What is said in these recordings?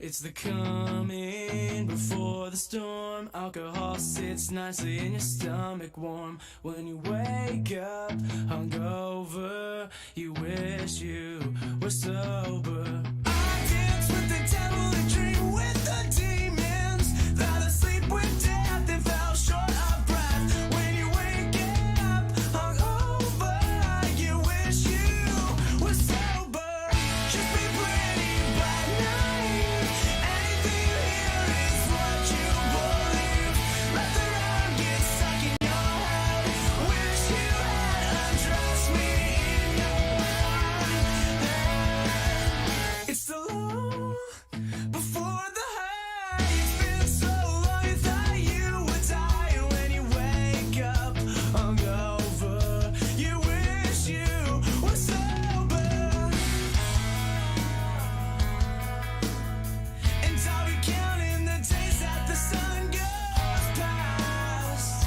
It's the coming before the storm. Alcohol sits nicely in your stomach warm. When you wake up hungover, you wish you were sober. I dance with the devil and dream with the demons. Fell asleep with death and fell short of breath. When you wake up hungover, you wish you were sober. Just be pretty by night. Anything you hear is what you believe. Let the rhyme get stuck in your head. Wish you had undressed me in your head. It's the low before the high. It's been so long you thought you would die. When you wake up hungover, you wish you were sober. And I'll be counting the days that the sun goes past,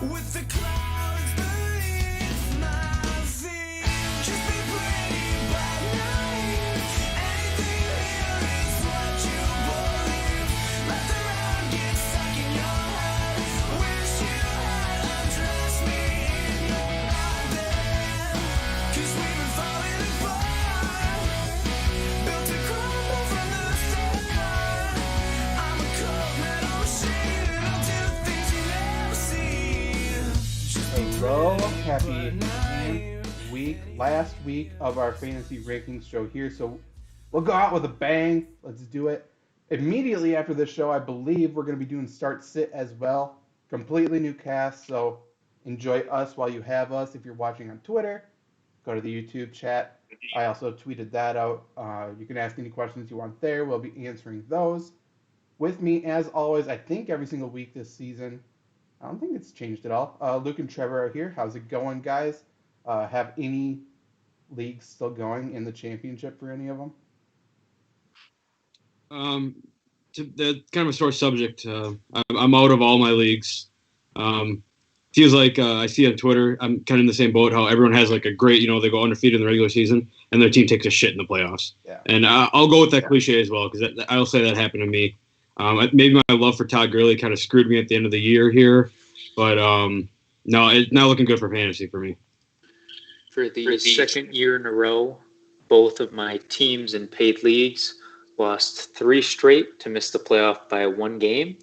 with the clouds beneath my feet. Just be pretty by night. Anything you hear is what you believe. Let the rhyme get stuck in your head. Wish you had undressed me in your bed. 'Cause we've been falling apart, built to crumble from the start. I'm a cold metal machine and I'll do things you never see. Just be Hello, pretty happy by 10th night. week, last week of our fantasy rankings show here. So we'll go out with a bang. Let's do it. Immediately after this show, I believe we're going to be doing start sit as well. Completely new cast, so enjoy us while you have us. If you're watching on Twitter, go to the YouTube chat. I also tweeted that out. You can ask any questions you want there. We'll be answering those. With me, as always, I think every single week this season. I don't think it's changed at all. Luke and Trevor are here. How's it going, guys? Have any leagues still going in the championship for any of them? Um, that's kind of a sore subject. I'm out of all my leagues. Feels like I see on Twitter, I'm kind of in the same boat. How everyone has like a great, they go undefeated in the regular season, and their team takes a shit in the playoffs. Yeah. And I'll go with that cliche as well because I'll say that happened to me. Maybe my love for Todd Gurley kind of screwed me at the end of the year here, but no, it's not looking good for fantasy for me. For the second year in a row, both of my teams in paid leagues lost 3 straight to miss the playoff by 1 game.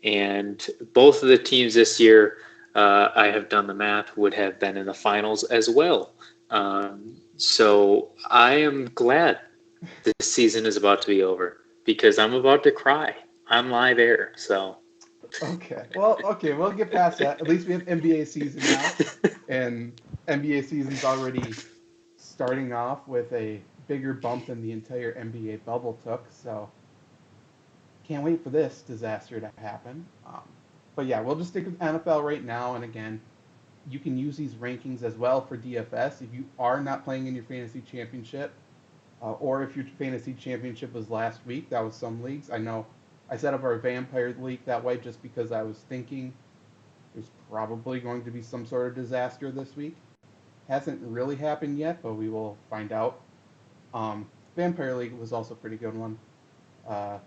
And both of the teams this year, I have done the math, would have been in the finals as well. So I am glad this season is about to be over because I'm about to cry on live air. So Okay. Well, okay, we'll get past that. At least we have NBA season now, and NBA season's already starting off with a bigger bump than the entire NBA bubble took. So can't wait for this disaster to happen. But yeah, we'll just stick with NFL right now. And again, you can use these rankings as well for DFS if you are not playing in your fantasy championship, or if your fantasy championship was last week. That was some leagues. I know I set up our Vampire League that way just because I was thinking there's probably going to be some sort of disaster this week. Hasn't really happened yet, but we will find out. Vampire League was also a pretty good one. Uh,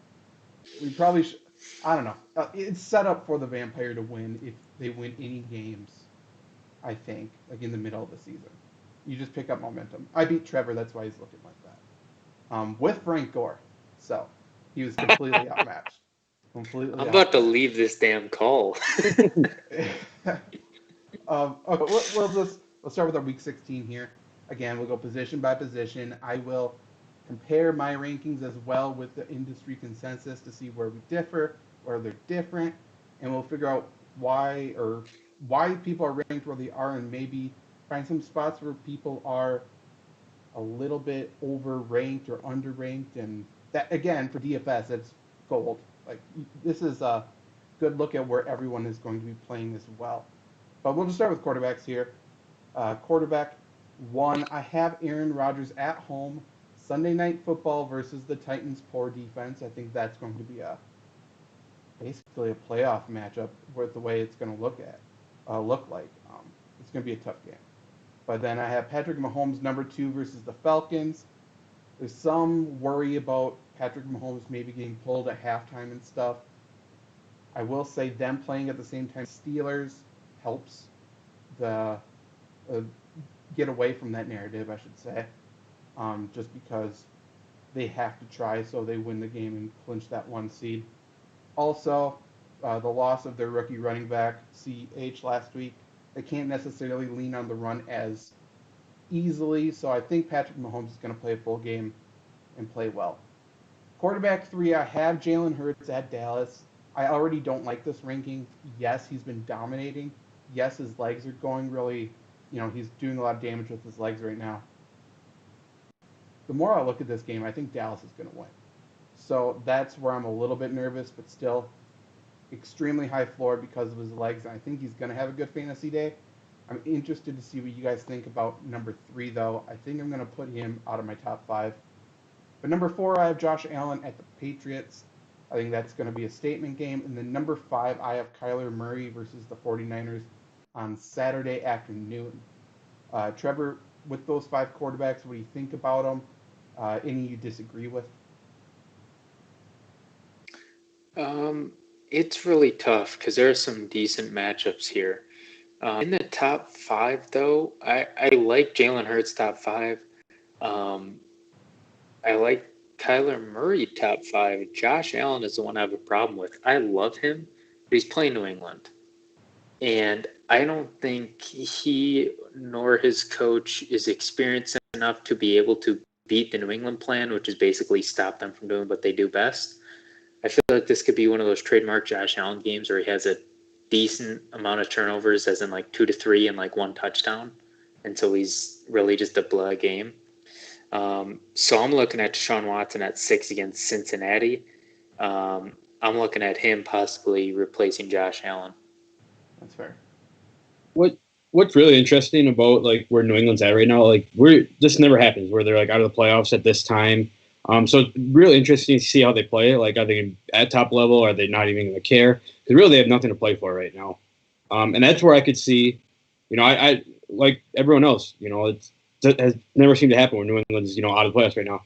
we probably should. I don't know. It's set up for the Vampire to win if they win any games. I think, like in the middle of the season, you just pick up momentum. I beat Trevor, that's why he's looking like that. With Frank Gore, so he was completely outmatched. Completely. I'm about to leave this damn call. Okay, let's start with our week 16 here. Again, we'll go position by position. I will compare my rankings as well with the industry consensus to see where we differ, where they're different, and we'll figure out why people are ranked where they are, and maybe find some spots where people are a little bit overranked or underranked. And that, again, for DFS, that's gold. Like, this is a good look at where everyone is going to be playing as well. But we'll just start with quarterbacks here. Quarterback 1, I have Aaron Rodgers at home. Sunday Night Football versus the Titans' poor defense. I think that's going to be basically a playoff matchup with the way it's going to look like. It's going to be a tough game. But then I have Patrick Mahomes number 2 versus the Falcons. There's some worry about Patrick Mahomes maybe getting pulled at halftime and stuff. I will say them playing at the same time Steelers helps the get away from that narrative, I should say, just because they have to try so they win the game and clinch that 1 seed. Also, the loss of their rookie running back, CH, last week, they can't necessarily lean on the run as easily, so I think Patrick Mahomes is going to play a full game and play well. Quarterback 3, I have Jalen Hurts at Dallas. I already don't like this ranking. Yes, he's been dominating. Yes, his legs are going really, he's doing a lot of damage with his legs right now. The more I look at this game, I think Dallas is going to win. So that's where I'm a little bit nervous, but still extremely high floor because of his legs, and I think he's going to have a good fantasy day. I'm interested to see what you guys think about number 3, though. I think I'm going to put him out of my top 5. But number 4, I have Josh Allen at the Patriots. I think that's going to be a statement game. And then number 5, I have Kyler Murray versus the 49ers on Saturday afternoon. Trevor, with those 5 quarterbacks, what do you think about them? Any you disagree with? It's really tough because there are some decent matchups here. In the top 5, though, I like Jalen Hurts top 5. I like Kyler Murray top 5. Josh Allen is the one I have a problem with. I love him, but he's playing New England. And I don't think he nor his coach is experienced enough to be able to beat the New England plan, which is basically stop them from doing what they do best. I feel like this could be one of those trademark Josh Allen games where he has a decent amount of turnovers, as in like 2 to 3 and like 1 touchdown. And so he's really just a blood game. So I'm looking at Deshaun Watson at 6 against Cincinnati. I'm looking at him possibly replacing Josh Allen. That's fair. What's really interesting about like where New England's at right now, like this never happens where they're like out of the playoffs at this time. So it's really interesting to see how they play. Like, are they at top level? Are they not even going to care? Because really, they have nothing to play for right now. And that's where I could see, I like everyone else. It has never seemed to happen where New England's out of the playoffs right now.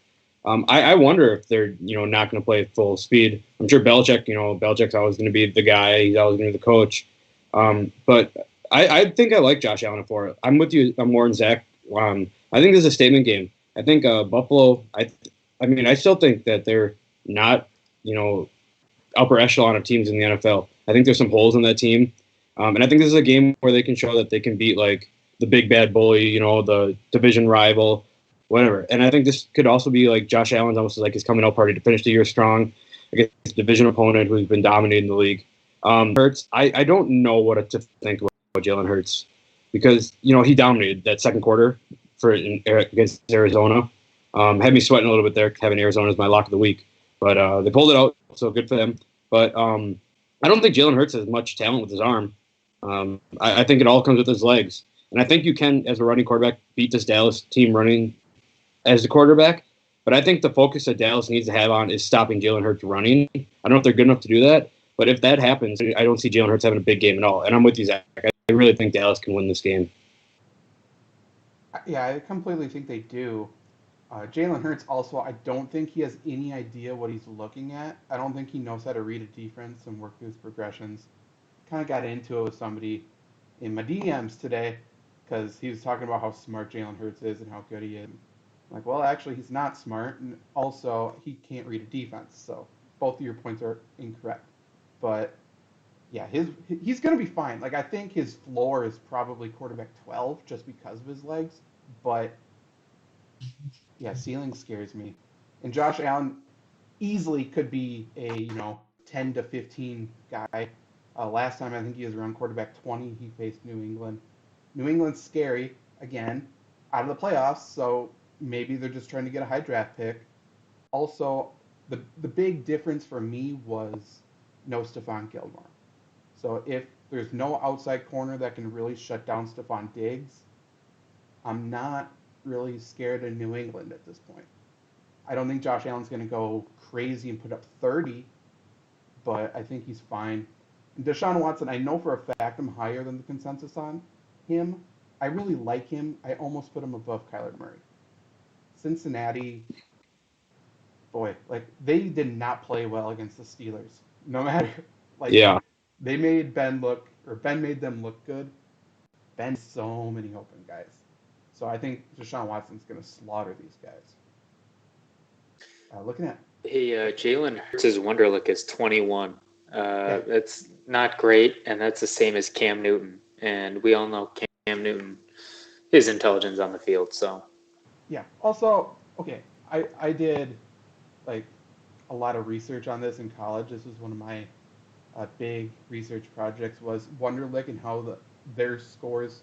I wonder if they're not going to play at full speed. I'm sure Belichick's always going to be the guy. He's always going to be the coach. But I think I like Josh Allen for it. I'm with you. I'm more than Zach. I think this is a statement game. I think Buffalo. I still think that they're not, upper echelon of teams in the NFL. I think there's some holes in that team. And I think this is a game where they can show that they can beat, like, the big bad bully, the division rival, whatever. And I think this could also be, like, Josh Allen's almost like his coming out party to finish the year strong against a division opponent who's been dominating the league. Hurts, I don't know what to think about Jalen Hurts because, he dominated that second quarter against Arizona. Had me sweating a little bit there, having Arizona as my lock of the week. But they pulled it out, so good for them. But I don't think Jalen Hurts has much talent with his arm. I think it all comes with his legs. And I think you can, as a running quarterback, beat this Dallas team running as the quarterback. But I think the focus that Dallas needs to have on is stopping Jalen Hurts running. I don't know if they're good enough to do that. But if that happens, I don't see Jalen Hurts having a big game at all. And I'm with you, Zach. I really think Dallas can win this game. Yeah, I completely think they do. Jalen Hurts also, I don't think he has any idea what he's looking at. I don't think he knows how to read a defense and work through his progressions. Kind of got into it with somebody in my DMs today because he was talking about how smart Jalen Hurts is and how good he is. I'm like, well, actually, he's not smart, and also he can't read a defense. So both of your points are incorrect. But yeah, he's going to be fine. Like, I think his floor is probably quarterback 12 just because of his legs, but yeah, ceiling scares me. And Josh Allen easily could be a 10 to 15 guy. Last time I think he was around quarterback 20. He faced New England. New England's scary again, out of the playoffs. So maybe they're just trying to get a high draft pick. Also, the big difference for me was no Stephon Gilmore. So if there's no outside corner that can really shut down Stephon Diggs, I'm not really scared of New England at this point. I don't think Josh Allen's going to go crazy and put up 30, but I think he's fine. And Deshaun Watson, I know for a fact I'm higher than the consensus on him. I really like him. I almost put him above Kyler Murray. Cincinnati, boy, like they did not play well against the Steelers. No matter, like Yeah. they made Ben made them look good. Ben so many open guys. So I think Deshaun Watson's going to slaughter these guys. Looking at Hey, Jalen Hurts' Wonderlic is 21. Yeah. That's not great, and that's the same as Cam Newton. And we all know Cam Newton, his intelligence on the field. So Yeah. Also, okay, I did like a lot of research on this in college. This was one of my big research projects was Wonderlic and how their scores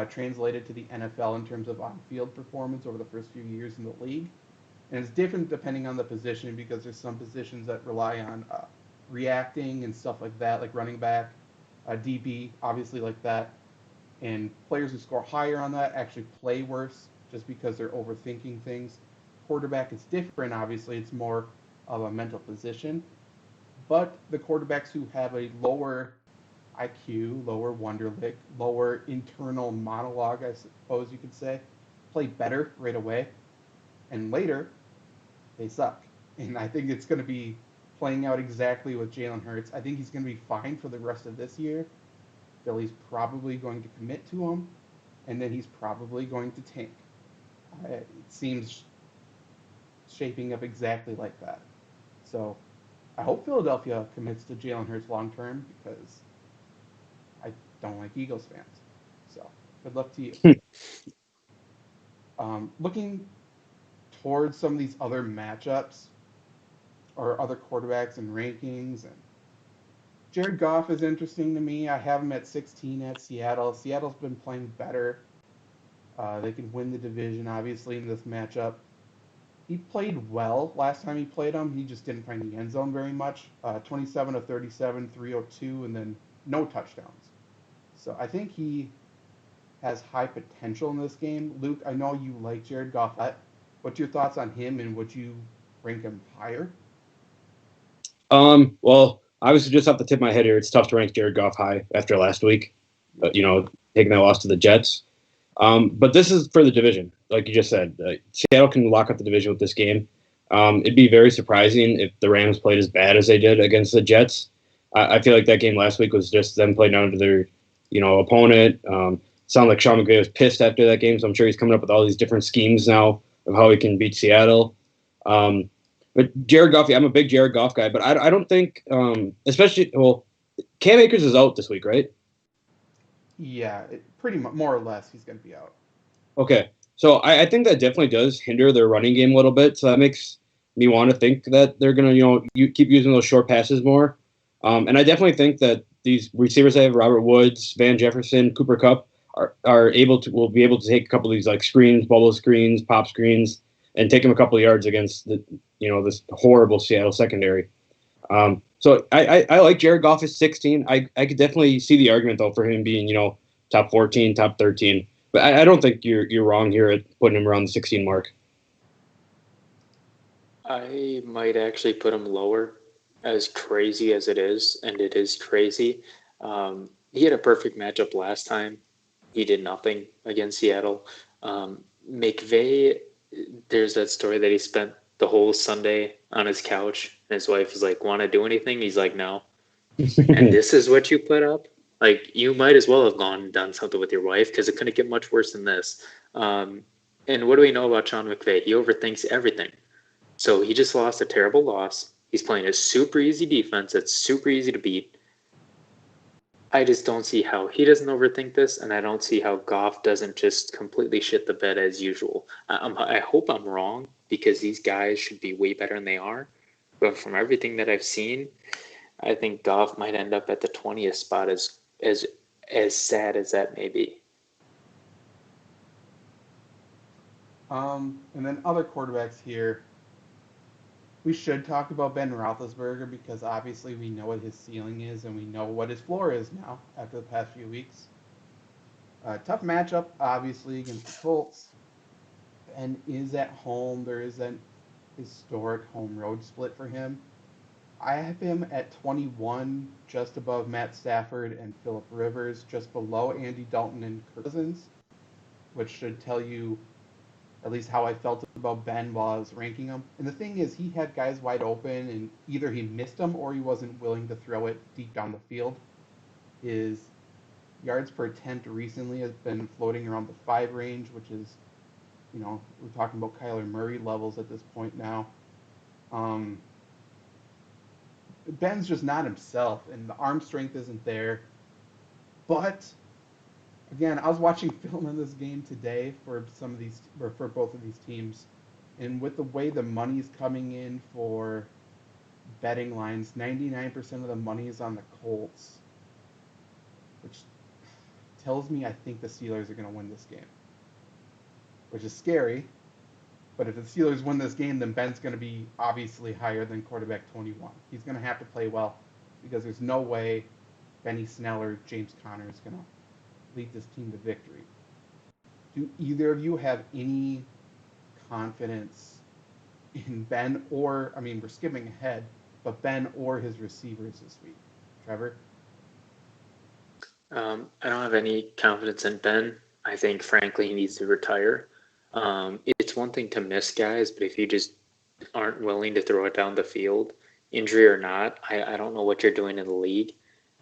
translated to the NFL in terms of on-field performance over the first few years in the league. And it's different depending on the position because there's some positions that rely on reacting and stuff like that, like running back, DB, obviously like that. And players who score higher on that actually play worse just because they're overthinking things. Quarterback is different, obviously. It's more of a mental position. But the quarterbacks who have a lower IQ, lower Wonderlic, lower internal monologue, I suppose you could say, play better right away. And later, they suck. And I think it's going to be playing out exactly with Jalen Hurts. I think he's going to be fine for the rest of this year. Philly's probably going to commit to him, and then he's probably going to tank. It seems shaping up exactly like that. So I hope Philadelphia commits to Jalen Hurts long term because I don't like Eagles fans. So good luck to you. Looking towards some of these other matchups or other quarterbacks and rankings, and Jared Goff is interesting to me. I have him at 16 at Seattle. Seattle's been playing better. They can win the division, obviously, in this matchup. He played well last time he played him. He just didn't find the end zone very much. 27 of 37, 302, and then no touchdowns. So I think he has high potential in this game. Luke, I know you like Jared Goff. What's your thoughts on him, and would you rank him higher? Well, obviously, just off the tip of my head here, it's tough to rank Jared Goff high after last week. Taking that loss to the Jets. But this is for the division, like you just said. Seattle can lock up the division with this game. It'd be very surprising if the Rams played as bad as they did against the Jets. I feel like that game last week was just them playing down to their, opponent. Sounded like Sean McVay was pissed after that game, so I'm sure he's coming up with all these different schemes now of how he can beat Seattle. But Jared Goff, I'm a big Jared Goff guy, but I don't think, Cam Akers is out this week, right? Yeah, pretty much, more or less, he's going to be out. Okay, so I think that definitely does hinder their running game a little bit. So that makes me want to think that they're going to, keep using those short passes more. And I definitely think that these receivers they have, Robert Woods, Van Jefferson, Cooper Kupp, will be able to take a couple of these like screens, bubble screens, pop screens, and take them a couple of yards against this horrible Seattle secondary. So I like Jared Goff at 16. I could definitely see the argument though for him being top 14, top 13. But I don't think you're wrong here at putting him around the 16 mark. I might actually put him lower, as crazy as it is, and it is crazy. He had a perfect matchup last time. He did nothing against Seattle. McVay, there's that story that he spent the whole Sunday on his couch, and his wife was like, "Want to do anything?" He's like, "No." And this is what you put up? Like, you might as well have gone and done something with your wife because it couldn't get much worse than this. And what do we know about Sean McVay? He overthinks everything. So he just lost a terrible loss. He's playing a super easy defense that's super easy to beat. I just don't see how he doesn't overthink this, and I don't see how Goff doesn't just completely shit the bed as usual. I hope I'm wrong because these guys should be way better than they are. But from everything that I've seen, I think Goff might end up at the 20th spot as sad as that may be. And then other quarterbacks here. We should talk about Ben Roethlisberger because obviously we know what his ceiling is and we know what his floor is now after the past few weeks. Tough matchup, obviously, against the Colts. Ben is at home. There is an historic home road split for him. I have him at 21, just above Matt Stafford and Phillip Rivers, just below Andy Dalton and Kirk Cousins, which should tell you at least how I felt about Ben while I was ranking him. And the thing is, he had guys wide open, and either he missed them or he wasn't willing to throw it deep down the field. His yards per attempt recently has been floating around the 5 range, which is, we're talking about Kyler Murray levels at this point now. Ben's just not himself, and the arm strength isn't there. But again, I was watching film in this game today for for both of these teams, and with the way the money's coming in for betting lines, 99% of the money is on the Colts, which tells me I think the Steelers are going to win this game, which is scary. But if the Steelers win this game, then Ben's going to be obviously higher than quarterback 21. He's going to have to play well because there's no way Benny Snell or James Conner is going to lead this team to victory. Do either of you have any confidence in Ben or, we're skipping ahead, but Ben or his receivers this week? Trevor? I don't have any confidence in Ben. I think, frankly, he needs to retire. It's one thing to miss guys, but if you just aren't willing to throw it down the field, injury or not, I don't know what you're doing in the league.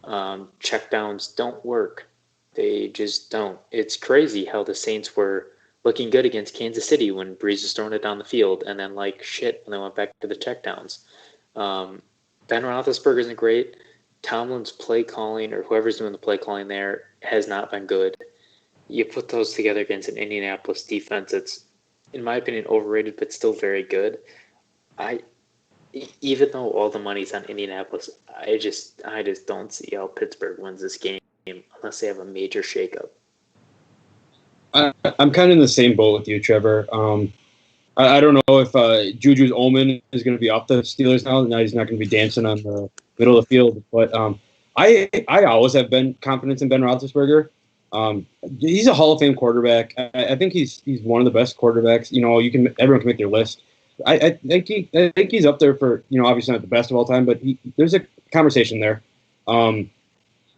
Checkdowns don't work. They just don't. It's crazy how the Saints were looking good against Kansas City when Breeze was throwing it down the field, and then like shit when they went back to the checkdowns. Ben Roethlisberger isn't great. Tomlin's play calling, or whoever's doing the play calling there, has not been good. You put those together against an Indianapolis defense that's, in my opinion, overrated, but still very good. Even though all the money's on Indianapolis, I just don't see how Pittsburgh wins this game unless they have a major shakeup. I'm kind of in the same boat with you, Trevor. I don't know if Juju's omen is going to be off the Steelers now. Now he's not going to be dancing on the middle of the field. But I always have been confident in Ben Roethlisberger. He's a Hall of Fame quarterback. I think he's one of the best quarterbacks. Everyone can make their list. I think he's up there for, obviously not the best of all time, but there's a conversation there.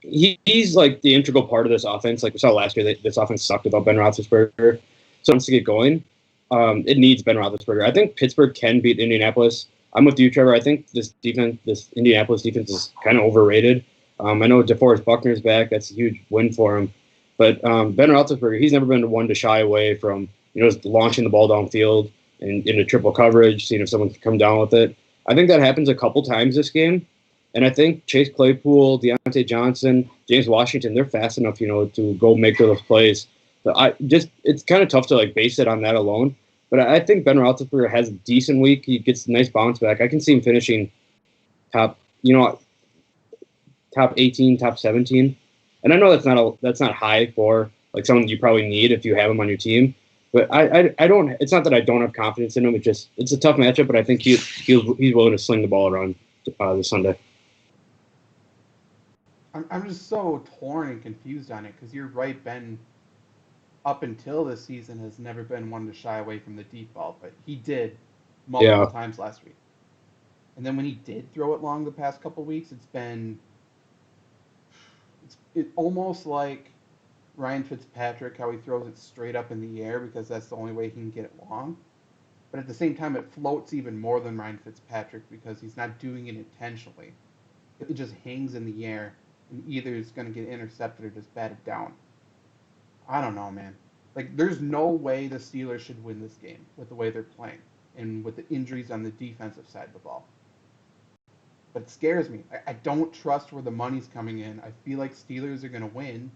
He's like the integral part of this offense. Like we saw last year, this offense sucked without Ben Roethlisberger. So once to get going, it needs Ben Roethlisberger. I think Pittsburgh can beat Indianapolis. I'm with you, Trevor. I think this Indianapolis defense is kind of overrated. I know DeForest Buckner's back. That's a huge win for him. But Ben Roethlisberger, he's never been one to shy away from, just launching the ball downfield and into triple coverage, seeing if someone can come down with it. I think that happens a couple times this game. And I think Chase Claypool, Deontay Johnson, James Washington, they're fast enough, to go make those plays. But it's kind of tough to base it on that alone. But I think Ben Roethlisberger has a decent week. He gets a nice bounce back. I can see him finishing top 18, top 17. And I know that's not high for someone you probably need if you have him on your team. But I don't. It's not that I don't have confidence in him. It's a tough matchup. But I think he's willing to sling the ball around this Sunday. I'm just so torn and confused on it because you're right, Ben. Up until this season, has never been one to shy away from the deep ball, but he did multiple times last week. And then when he did throw it long the past couple weeks, it's almost like Ryan Fitzpatrick, how he throws it straight up in the air because that's the only way he can get it long. But at the same time, it floats even more than Ryan Fitzpatrick because he's not doing it intentionally. It just hangs in the air, and either it's going to get intercepted or just batted down. I don't know, man. There's no way the Steelers should win this game with the way they're playing and with the injuries on the defensive side of the ball. But it scares me. I don't trust where the money's coming in. I feel like Steelers are going to win.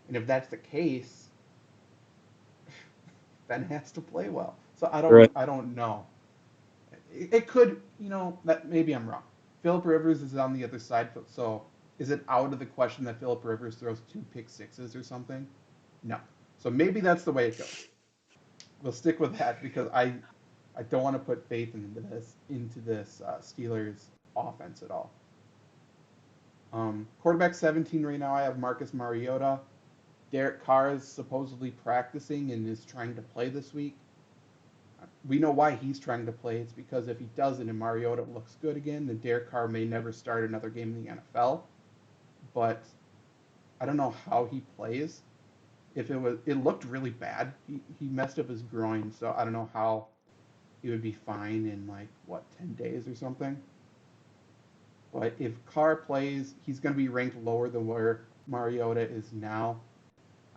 And if that's the case, Ben has to play well. So I don't know. It could, that maybe I'm wrong. Phillip Rivers is on the other side, so is it out of the question that Phillip Rivers throws 2 pick sixes or something? No. So maybe that's the way it goes. We'll stick with that because I don't want to put faith into this Steelers offense at all. Quarterback 17 right now, I have Marcus Mariota. Derek Carr is supposedly practicing and is trying to play this week. We know why he's trying to play. It's because if he doesn't and Mariota looks good again, then Derek Carr may never start another game in the NFL. But I don't know how he plays. It looked really bad. He messed up his groin, so I don't know how he would be fine in 10 days or something. But if Carr plays, he's going to be ranked lower than where Mariota is now.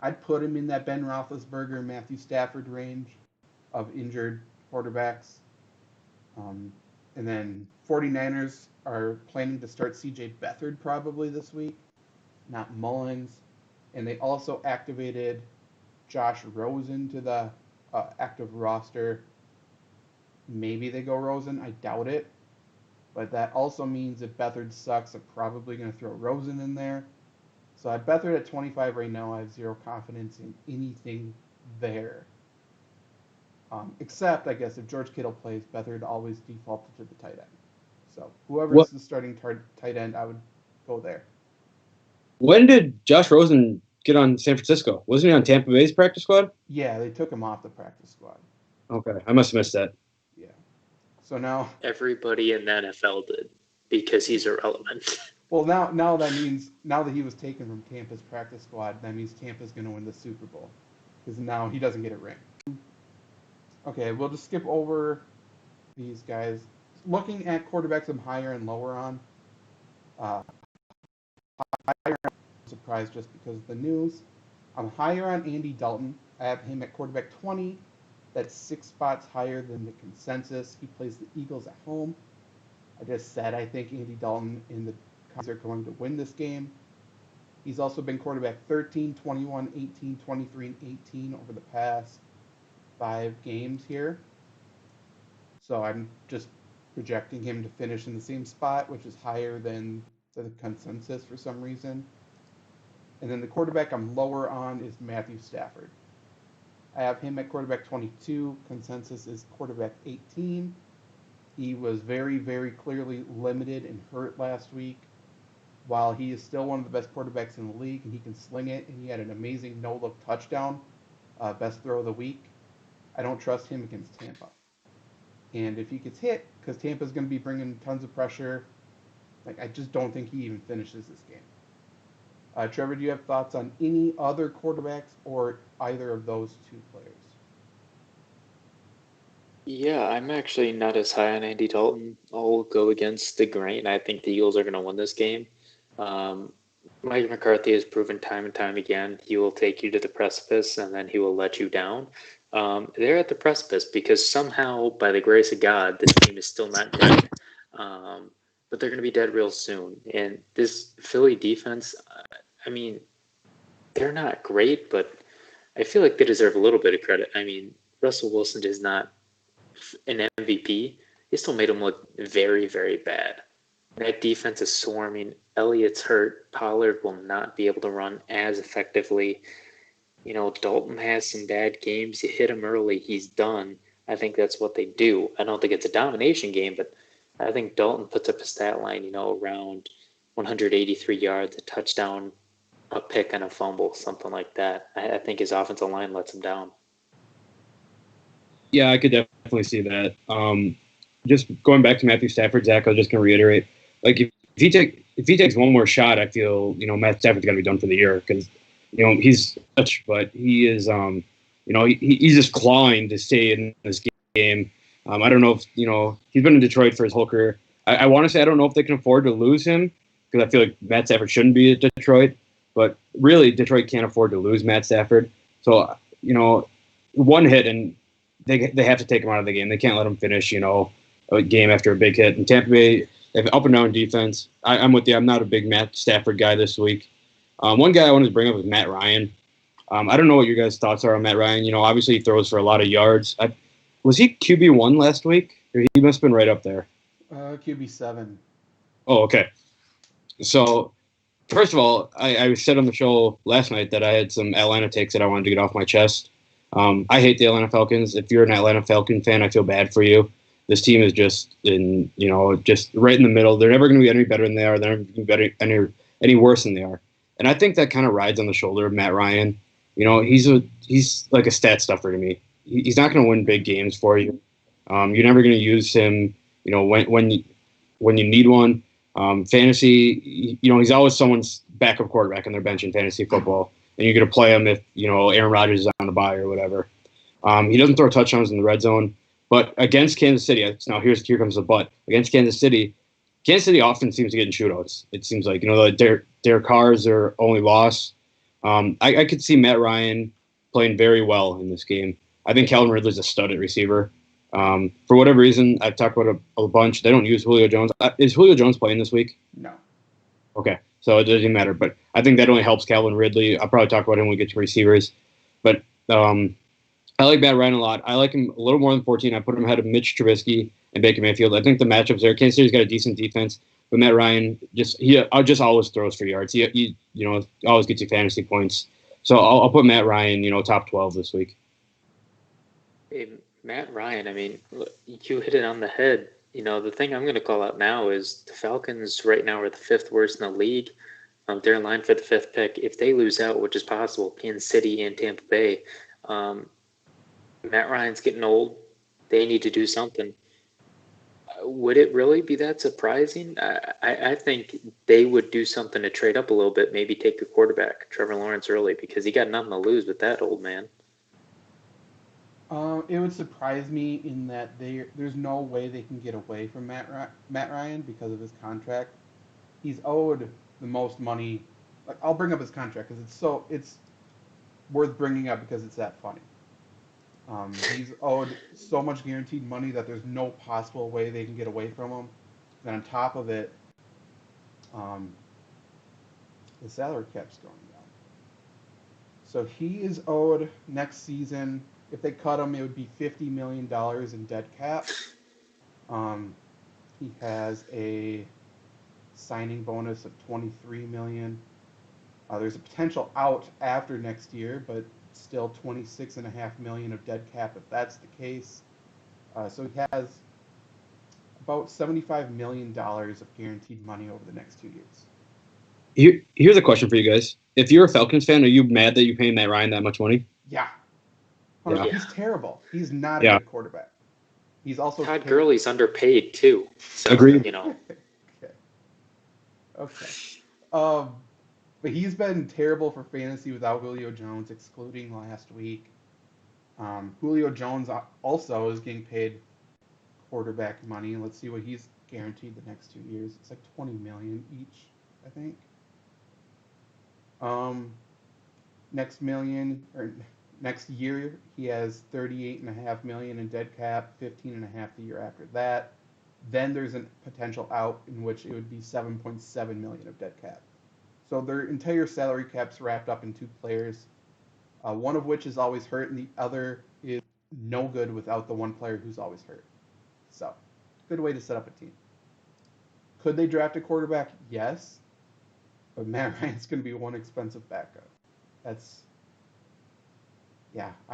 I'd put him in that Ben Roethlisberger, Matthew Stafford range of injured quarterbacks. And then 49ers are planning to start C.J. Beathard probably this week, not Mullins. And they also activated Josh Rosen to the active roster. Maybe they go Rosen. I doubt it. But that also means if Beathard sucks, they're probably going to throw Rosen in there. So at Beathard at 25 right now, I have zero confidence in anything there. Except, I guess, if George Kittle plays, Beathard always defaulted to the tight end. So whoever's the starting tight end, I would go there. When did Josh Rosen get on San Francisco? Wasn't he on Tampa Bay's practice squad? Yeah, they took him off the practice squad. Okay, I must have missed that. Yeah. So now everybody in the NFL did because he's irrelevant. Well, now that means now that he was taken from Tampa's practice squad, that means Tampa's going to win the Super Bowl because now he doesn't get a ring. Okay, we'll just skip over these guys. Looking at quarterbacks I'm higher and lower on. Higher, I'm surprised just because of the news. I'm higher on Andy Dalton. I have him at quarterback 20. That's 6 spots higher than the consensus. He plays the Eagles at home. I just said I think Andy Dalton and the Cowboys are going to win this game. He's also been quarterback 13, 21, 18, 23, and 18 over the past 5 games here. So I'm just projecting him to finish in the same spot, which is higher than the consensus for some reason. And then the quarterback I'm lower on is Matthew Stafford. I have him at quarterback 22. Consensus is quarterback 18. He was very, very clearly limited and hurt last week. While he is still one of the best quarterbacks in the league and he can sling it, and he had an amazing no-look touchdown, best throw of the week, I don't trust him against Tampa. And if he gets hit, because Tampa's going to be bringing tons of pressure, I just don't think he even finishes this game. Trevor, do you have thoughts on any other quarterbacks or either of those 2 players? Yeah, I'm actually not as high on Andy Dalton. I'll go against the grain. I think the Eagles are going to win this game. Mike McCarthy has proven time and time again he will take you to the precipice and then he will let you down. They're at the precipice because somehow, by the grace of God, this team is still not dead. But they're going to be dead real soon. And this Philly defense, I mean, they're not great, but I feel like they deserve a little bit of credit. I mean, Russell Wilson is not an MVP. They still made him look very, very bad. That defense is swarming. Elliott's hurt. Pollard will not be able to run as effectively. You know, Dalton has some bad games. You hit him early, he's done. I think that's what they do. I don't think it's a domination game, but I think Dalton puts up a stat line, around 183 yards, a touchdown, a pick, and a fumble, something like that. I think his offensive line lets him down. Yeah, I could definitely see that. Just going back to Matthew Stafford, Zach, I was just going to reiterate, if he takes one more shot, I feel Matt Stafford's got to be done for the year because he's such, but he is he's just clawing to stay in this game. I don't know if he's been in Detroit for his whole career. I want to say I don't know if they can afford to lose him because I feel like Matt Stafford shouldn't be at Detroit, but really Detroit can't afford to lose Matt Stafford. So one hit and they have to take him out of the game. They can't let him finish a game after a big hit. And Tampa Bay, they have up and down defense. I'm with you. I'm not a big Matt Stafford guy this week. One guy I wanted to bring up is Matt Ryan. I don't know what your guys' thoughts are on Matt Ryan. Obviously he throws for a lot of yards. Was he QB1 last week? Or he must have been right up there. QB7. Oh, okay. So, first of all, I said on the show last night that I had some Atlanta takes that I wanted to get off my chest. I hate the Atlanta Falcons. If you're an Atlanta Falcon fan, I feel bad for you. This team is just just right in the middle. They're never going to be any better than they are. They're never going to be any worse than they are. And I think that kind of rides on the shoulder of Matt Ryan. He's like a stat stuffer to me. He's not going to win big games for you. You're never going to use him, when you need one. Fantasy, he's always someone's backup quarterback on their bench in fantasy football, and you're going to play him if Aaron Rodgers is on the bye or whatever. He doesn't throw touchdowns in the red zone, But against Kansas City, now here comes the but. Against Kansas City often seems to get in shootouts. It seems like, Derek Carr is their only loss. I could see Matt Ryan playing very well in this game. I think Calvin Ridley's a stud at receiver. For whatever reason, I've talked about a bunch. They don't use Julio Jones. Is Julio Jones playing this week? No. Okay, so it doesn't matter. But I think that only helps Calvin Ridley. I'll probably talk about him when we get to receivers. But I like Matt Ryan a lot. I like him a little more than 14. I put him ahead of Mitch Trubisky and Baker Mayfield. I think the matchups there, Kansas City's got a decent defense, but Matt Ryan just always throws for yards. He always gets you fantasy points. So I'll put Matt Ryan, top 12 this week. Hey, Matt Ryan, I mean, you hit it on the head. The thing I'm going to call out now is the Falcons right now are the 5th worst in the league. They're in line for the 5th pick. If they lose out, which is possible, Kansas City and Tampa Bay, Matt Ryan's getting old. They need to do something. Would it really be that surprising? I think they would do something to trade up a little bit, maybe take a quarterback, Trevor Lawrence, early, because he got nothing to lose with that old man. It would surprise me in that there's no way they can get away from Matt Ryan because of his contract. He's owed the most money. Like, I'll bring up his contract because it's worth bringing up because it's that funny. He's owed so much guaranteed money that there's no possible way they can get away from him. And on top of it, the salary cap's going down. So he is owed next season. If they cut him, it would be $50 million in dead cap. He has a signing bonus of $23 million. There's a potential out after next year, but still $26.5 million of dead cap if that's the case. So he has about $75 million of guaranteed money over the next 2 years. Here's a question for you guys. If you're a Falcons fan, are you mad that you're paying Matt Ryan that much money? Yeah. Yeah. He's terrible. He's not a good quarterback. He's also Todd Gurley's underpaid too. So, Agreed. Okay. But he's been terrible for fantasy without Julio Jones, excluding last week. Julio Jones also is getting paid quarterback money. Let's see what he's guaranteed the next 2 years. It's like $20 million each, I think. Next year, he has $38.5 million in dead cap, $15.5 million the year after that. Then there's a potential out in which it would be $7.7 million of dead cap. So their entire salary cap's wrapped up in 2 players, one of which is always hurt, and the other is no good without the one player who's always hurt. So, good way to set up a team. Could they draft a quarterback? Yes. But Matt Ryan's going to be one expensive backup. I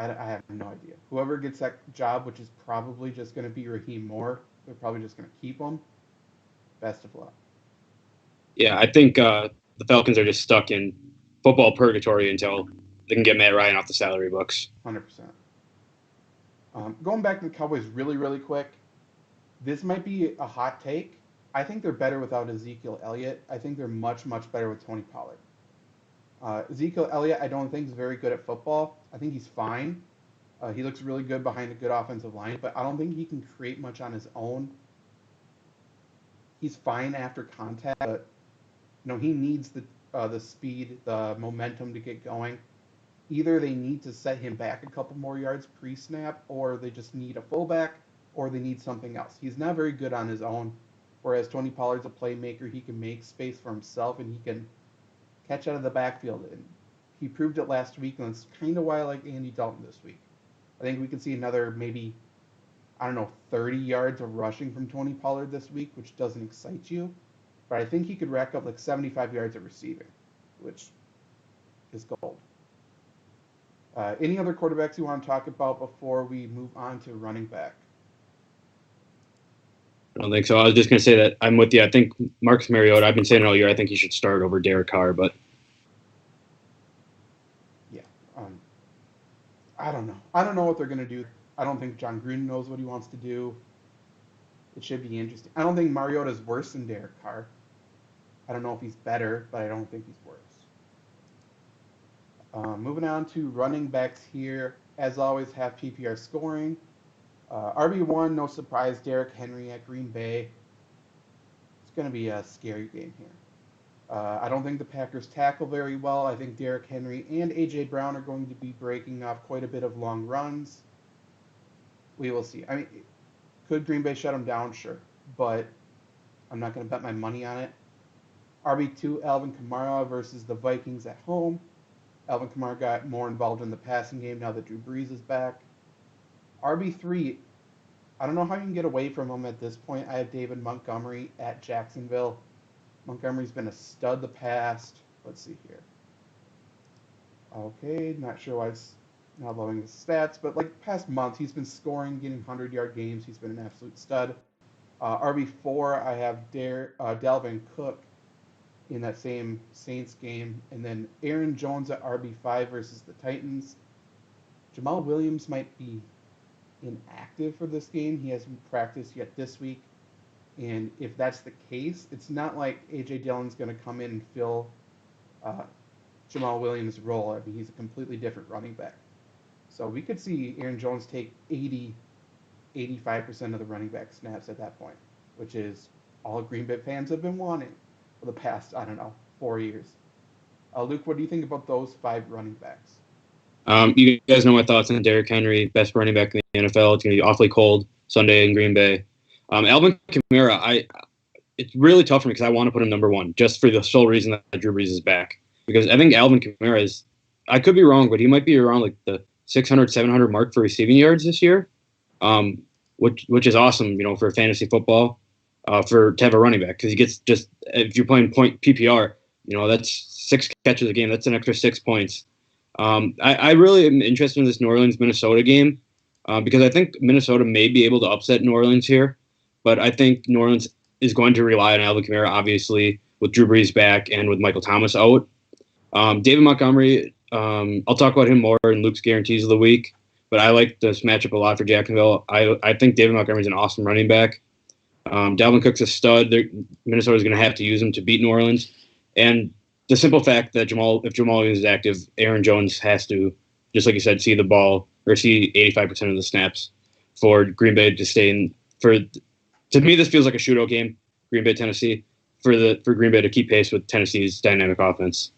have no idea. Whoever gets that job, which is probably just going to be Raheem Moore, they're probably just going to keep him. Best of luck. Yeah, I think the Falcons are just stuck in football purgatory until they can get Matt Ryan off the salary books. 100%. Going back to the Cowboys really, really quick, this might be a hot take. I think they're better without Ezekiel Elliott. I think they're much, much better with Tony Pollard. Ezekiel Elliott, I don't think is very good at football. I think he's fine. He looks really good behind a good offensive line, but I don't think he can create much on his own. He's fine after contact, but he needs the speed, the momentum to get going. Either they need to set him back a couple more yards pre-snap, or they just need a fullback, or they need something else. He's not very good on his own, whereas Tony Pollard's a playmaker. He can make space for himself, and he can catch out of the backfield. And he proved it last week, and that's kind of why I like Andy Dalton this week. I think we could see another maybe, 30 yards of rushing from Tony Pollard this week, which doesn't excite you. But I think he could rack up like 75 yards of receiving, which is gold. Any other quarterbacks you want to talk about before we move on to running back? I don't think so. I was just going to say that I'm with you. I think Marcus Mariota, I've been saying it all year, I think he should start over Derek Carr, but yeah. I don't know. I don't know what they're going to do. I don't think John Gruden knows what he wants to do. It should be interesting. I don't think Mariota's worse than Derek Carr. I don't know if he's better, but I don't think he's worse. Moving on to running backs here. As always, have PPR scoring. RB1, no surprise, Derrick Henry at Green Bay. It's going to be a scary game here. I don't think the Packers tackle very well. I think Derrick Henry and A.J. Brown are going to be breaking off quite a bit of long runs. We will see. I mean, could Green Bay shut them down? Sure. But I'm not going to bet my money on it. RB2, Alvin Kamara versus the Vikings at home. Alvin Kamara got more involved in the passing game now that Drew Brees is back. RB3, I don't know how you can get away from him at this point. I have David Montgomery at Jacksonville. Montgomery's been a stud the past. Let's see here. Okay, not sure why it's not loving the stats, but like past month, he's been scoring, getting 100-yard games. He's been an absolute stud. RB4, I have Dalvin Cook in that same Saints game. And then Aaron Jones at RB5 versus the Titans. Jamal Williams might be inactive for this game. He hasn't practiced yet this week. And if that's the case, it's not like A.J. Dillon's going to come in and fill Jamal Williams' role. I mean, he's a completely different running back. So we could see Aaron Jones take 85% of the running back snaps at that point, which is all Green Bay fans have been wanting for the past, 4 years. Luke, what do you think about those 5 running backs? You guys know my thoughts on Derrick Henry, best running back in the NFL. It's going to be awfully cold Sunday in Green Bay. Alvin Kamara, it's really tough for me because I want to put him number 1 just for the sole reason that Drew Brees is back. Because I think Alvin Kamara is, I could be wrong, but he might be around like the 600, 700 mark for receiving yards this year, which is awesome, for fantasy football, to have a running back because he gets just, if you're playing point PPR, that's 6 catches a game. That's an extra 6 points. I really am interested in this New Orleans-Minnesota game because I think Minnesota may be able to upset New Orleans here. But I think New Orleans is going to rely on Alvin Kamara, obviously, with Drew Brees back and with Michael Thomas out. David Montgomery, I'll talk about him more in Luke's Guarantees of the Week, but I like this matchup a lot for Jacksonville. I think David Montgomery is an awesome running back. Dalvin Cook's a stud. Minnesota's going to have to use him to beat New Orleans. And the simple fact that if Jamal Williams is active, Aaron Jones has to, just like you said, see the ball or see 85% of the snaps for Green Bay to stay in. To me, this feels like a shootout game, Green Bay, Tennessee, for Green Bay to keep pace with Tennessee's dynamic offense.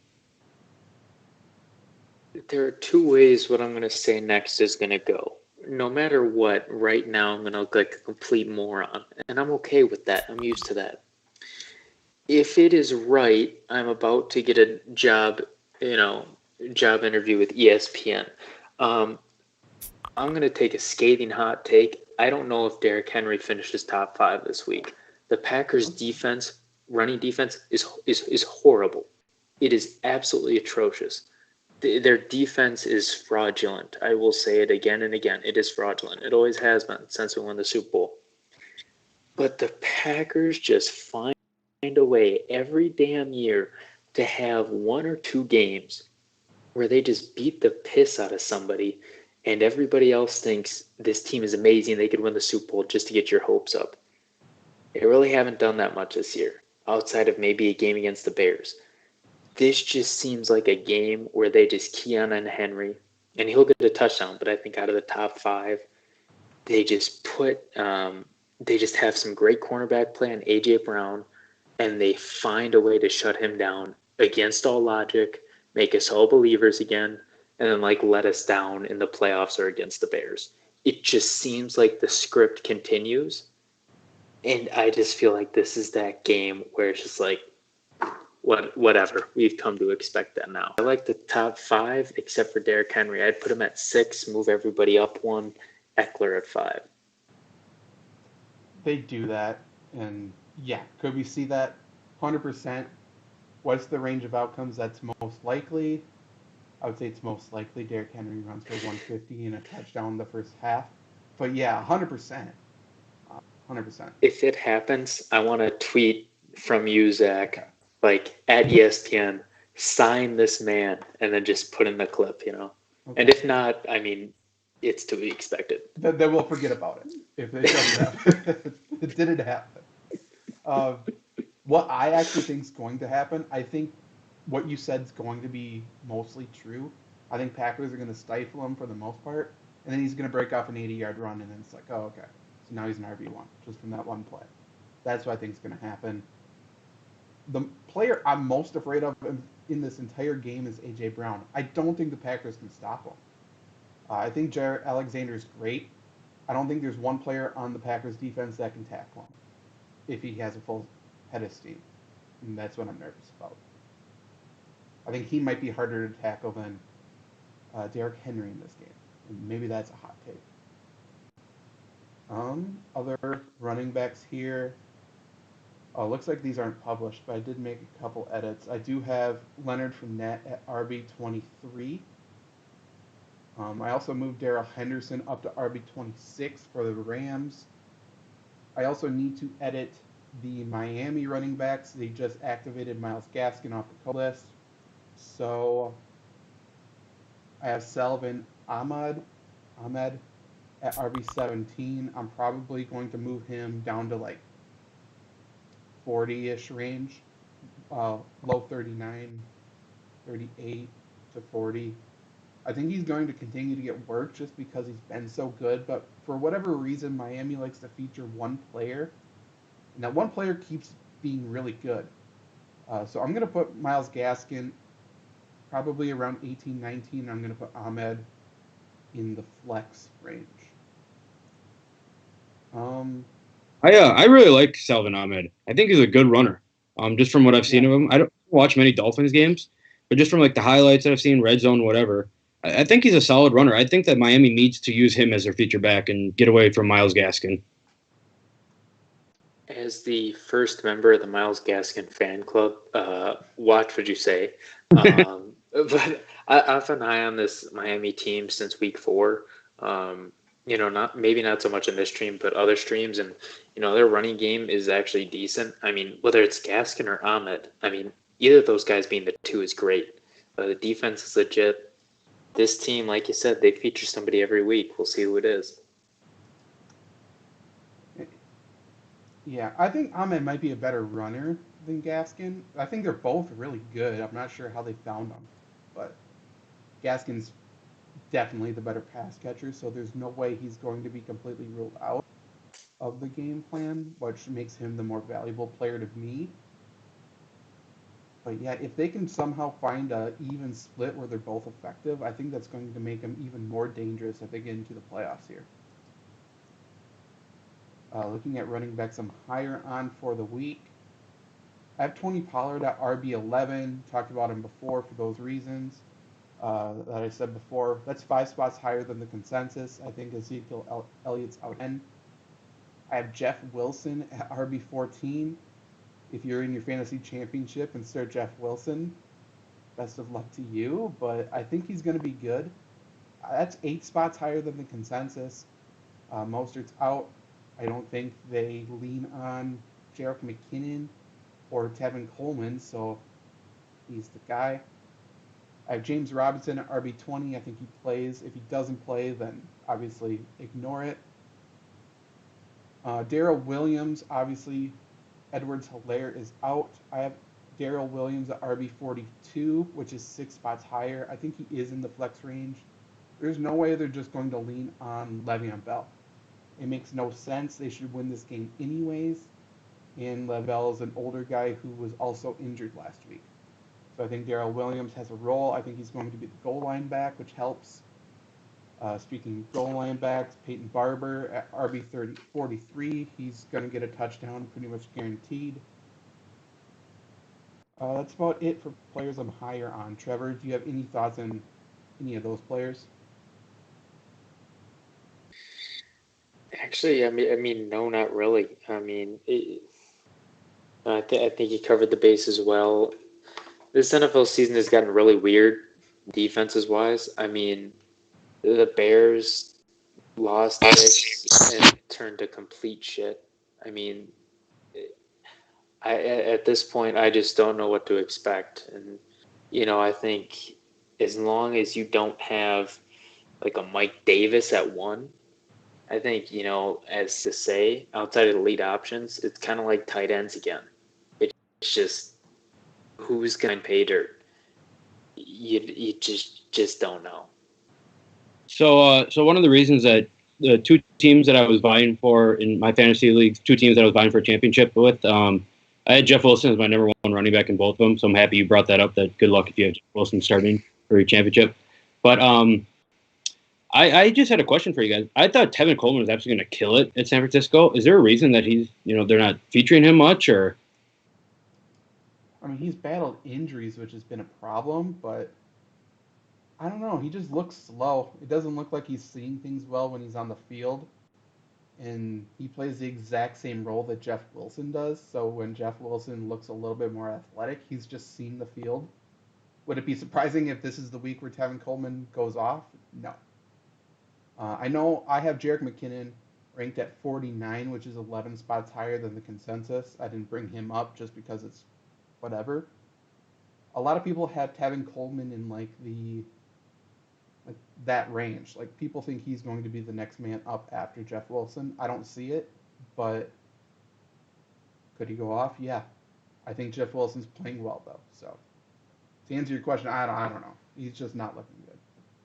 There are 2 ways what I'm going to say next is going to go. No matter what, right now I'm going to look like a complete moron, and I'm okay with that. I'm used to that. If it is right, I'm about to get a job interview with ESPN. I'm going to take a scathing hot take. I don't know if Derrick Henry finishes top 5 this week. The Packers' defense, running defense, is horrible. It is absolutely atrocious. Their defense is fraudulent. I will say it again and again. It is fraudulent. It always has been since we won the Super Bowl. But the Packers just find a way every damn year to have 1 or 2 games where they just beat the piss out of somebody and everybody else thinks this team is amazing. They could win the Super Bowl just to get your hopes up. They really haven't done that much this year, outside of maybe a game against the Bears. This just seems like a game where they just key on Henry, and he'll get a touchdown. But I think out of the top 5, they just have some great cornerback play on A.J. Brown, and they find a way to shut him down against all logic, make us all believers again, and then let us down in the playoffs or against the Bears. It just seems like the script continues. And I just feel like this is that game where it's just whatever. We've come to expect that now. I like the top 5, except for Derrick Henry. I'd put him at 6, move everybody up 1, Eckler at 5. They do that. And yeah, could we see that? 100%. What's the range of outcomes that's most likely? I would say it's most likely Derrick Henry runs for 150 and a touchdown in the first half. But yeah, 100%. 100%. If it happens, I want a tweet from you, Zach, at ESPN, sign this man, and then just put in the clip, Okay. And if not, it's to be expected. Then we'll forget about it if it doesn't happen. It didn't happen. What I actually think is going to happen, I think what you said is going to be mostly true. I think Packers are going to stifle them for the most part. and then he's going to break off an 80-yard run, and then it's like, oh, okay. So now he's an RB1 just from that one play. That's what I think is going to happen. The player I'm most afraid of in this entire game is A.J. Brown. I don't think the Packers can stop him. I think Jaire Alexander is great. I don't think there's one player on the Packers defense that can tackle him if he has a full head of steam. And that's what I'm nervous about. I think he might be harder to tackle than Derrick Henry in this game. And maybe that's a hot take. Other running backs here. Oh, looks like these aren't published, but I did make a couple edits. I do have Leonard Fournette at RB23. I also moved Darrell Henderson up to RB26 for the Rams. I also need to edit the Miami running backs. They just activated Myles Gaskin off the list. So I have Salvon Ahmed at RB17. I'm probably going to move him down to like 40-ish range, low 39, 38 to 40. I think he's going to continue to get work just because he's been so good, but for whatever reason, Miami likes to feature one player, and that one player keeps being really good. So I'm going to put Myles Gaskin probably around 18, 19. I'm going to put Ahmed in the flex range. I really like Salvon Ahmed. I think he's a good runner. Just from what I've seen of him, I don't watch many Dolphins games, but just from like the highlights that I've seen, red zone, whatever, I think he's a solid runner. I think that Miami needs to use him as their feature back and get away from Myles Gaskin. As the first member of the Myles Gaskin fan club, watch what you say. But I've had an eye on this Miami team since week 4. Maybe not so much in this stream, but other streams, and their running game is actually decent. I mean, whether it's Gaskin or Ahmed, I mean, either of those guys being the two is great. The defense is legit. This team, like you said, they feature somebody every week. We'll see who it is. Yeah, I think Ahmed might be a better runner than Gaskin. I think they're both really good. I'm not sure how they found them, but Gaskin's definitely the better pass catcher, so there's no way he's going to be completely ruled out of the game plan, which makes him the more valuable player to me. But yeah, if they can somehow find a even split where they're both effective, I think that's going to make them even more dangerous if they get into the playoffs here. Looking at running backs I'm higher on for the week. I have Tony Pollard at RB11. Talked about him before for those reasons that I said before. That's 5 spots higher than the consensus. I think Ezekiel Elliott's out 10. I have Jeff Wilson at RB14. If you're in your fantasy championship and start Jeff Wilson, best of luck to you, but I think he's going to be good. That's 8 spots higher than the consensus. Mostert's out. I don't think they lean on Jerick McKinnon or Tevin Coleman, so he's the guy. I have James Robinson at RB20. I think he plays. If he doesn't play, then obviously ignore it. Darrell Williams, obviously, Edwards-Helaire is out. I have Darrell Williams at RB42, which is 6 spots higher. I think he is in the flex range. There's no way they're just going to lean on Le'Veon Bell. It makes no sense. They should win this game anyways. And Le'Veon is an older guy who was also injured last week. So I think Darrell Williams has a role. I think he's going to be the goal line back, which helps. Speaking of goal line backs, Peyton Barber at RB43. He's going to get a touchdown pretty much guaranteed. That's about it for players I'm higher on. Trevor, do you have any thoughts on any of those players? Actually, I mean, no, not really. I mean, I think you covered the bases well. This NFL season has gotten really weird, defenses wise. I mean, the Bears lost picks and turned to complete shit. I mean, at this point, I just don't know what to expect. And, I think as long as you don't have like a Mike Davis at 1, I think, as to say, outside of the lead options, it's kind of like tight ends again. It's just who's going to pay dirt. You just don't know. So one of the reasons that the two teams that I was vying for in my fantasy leagues, two teams that I was vying for a championship with, I had Jeff Wilson as my number one running back in both of them. So I'm happy you brought that up. That good luck if you have Jeff Wilson starting for your championship. But I just had a question for you guys. I thought Tevin Coleman was absolutely going to kill it at San Francisco. Is there a reason that they're not featuring him much, or? I mean, he's battled injuries, which has been a problem, but I don't know. He just looks slow. It doesn't look like he's seeing things well when he's on the field. And he plays the exact same role that Jeff Wilson does. So when Jeff Wilson looks a little bit more athletic, he's just seen the field. Would it be surprising if this is the week where Tevin Coleman goes off? No. I know I have Jerick McKinnon ranked at 49, which is 11 spots higher than the consensus. I didn't bring him up just because it's whatever. A lot of people have Tevin Coleman in like that range. Like people think he's going to be the next man up after Jeff Wilson. I don't see it, but could he go off? Yeah. I think Jeff Wilson's playing well though. So to answer your question, I don't know. He's just not looking good.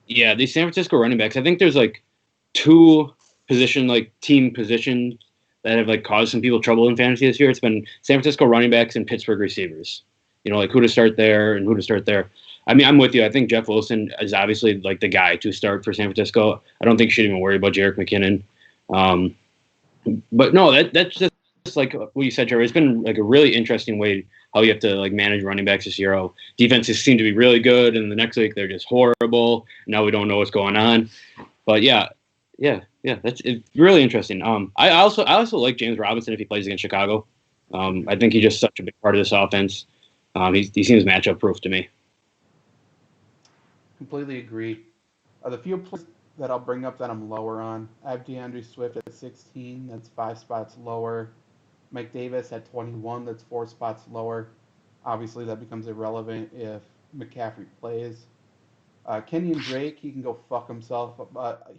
Yeah, these San Francisco running backs. I think there's like two team positions that have like caused some people trouble in fantasy this year. It's been San Francisco running backs and Pittsburgh receivers. Like who to start there and who to start there. I mean, I'm with you. I think Jeff Wilson is obviously like the guy to start for San Francisco. I don't think you should even worry about Jerick McKinnon. But no, that's just like what you said, Trevor. It's been like a really interesting way how you have to like manage running backs this year. How defenses seem to be really good, and the next week they're just horrible. Now we don't know what's going on. But yeah, it's really interesting. I also like James Robinson if he plays against Chicago. I think he's just such a big part of this offense. He seems matchup proof to me. Completely agree. The few players that I'll bring up that I'm lower on, I have DeAndre Swift at 16. That's 5 spots lower. Mike Davis at 21. That's 4 spots lower. Obviously, that becomes irrelevant if McCaffrey plays. Kenyon Drake, he can go fuck himself.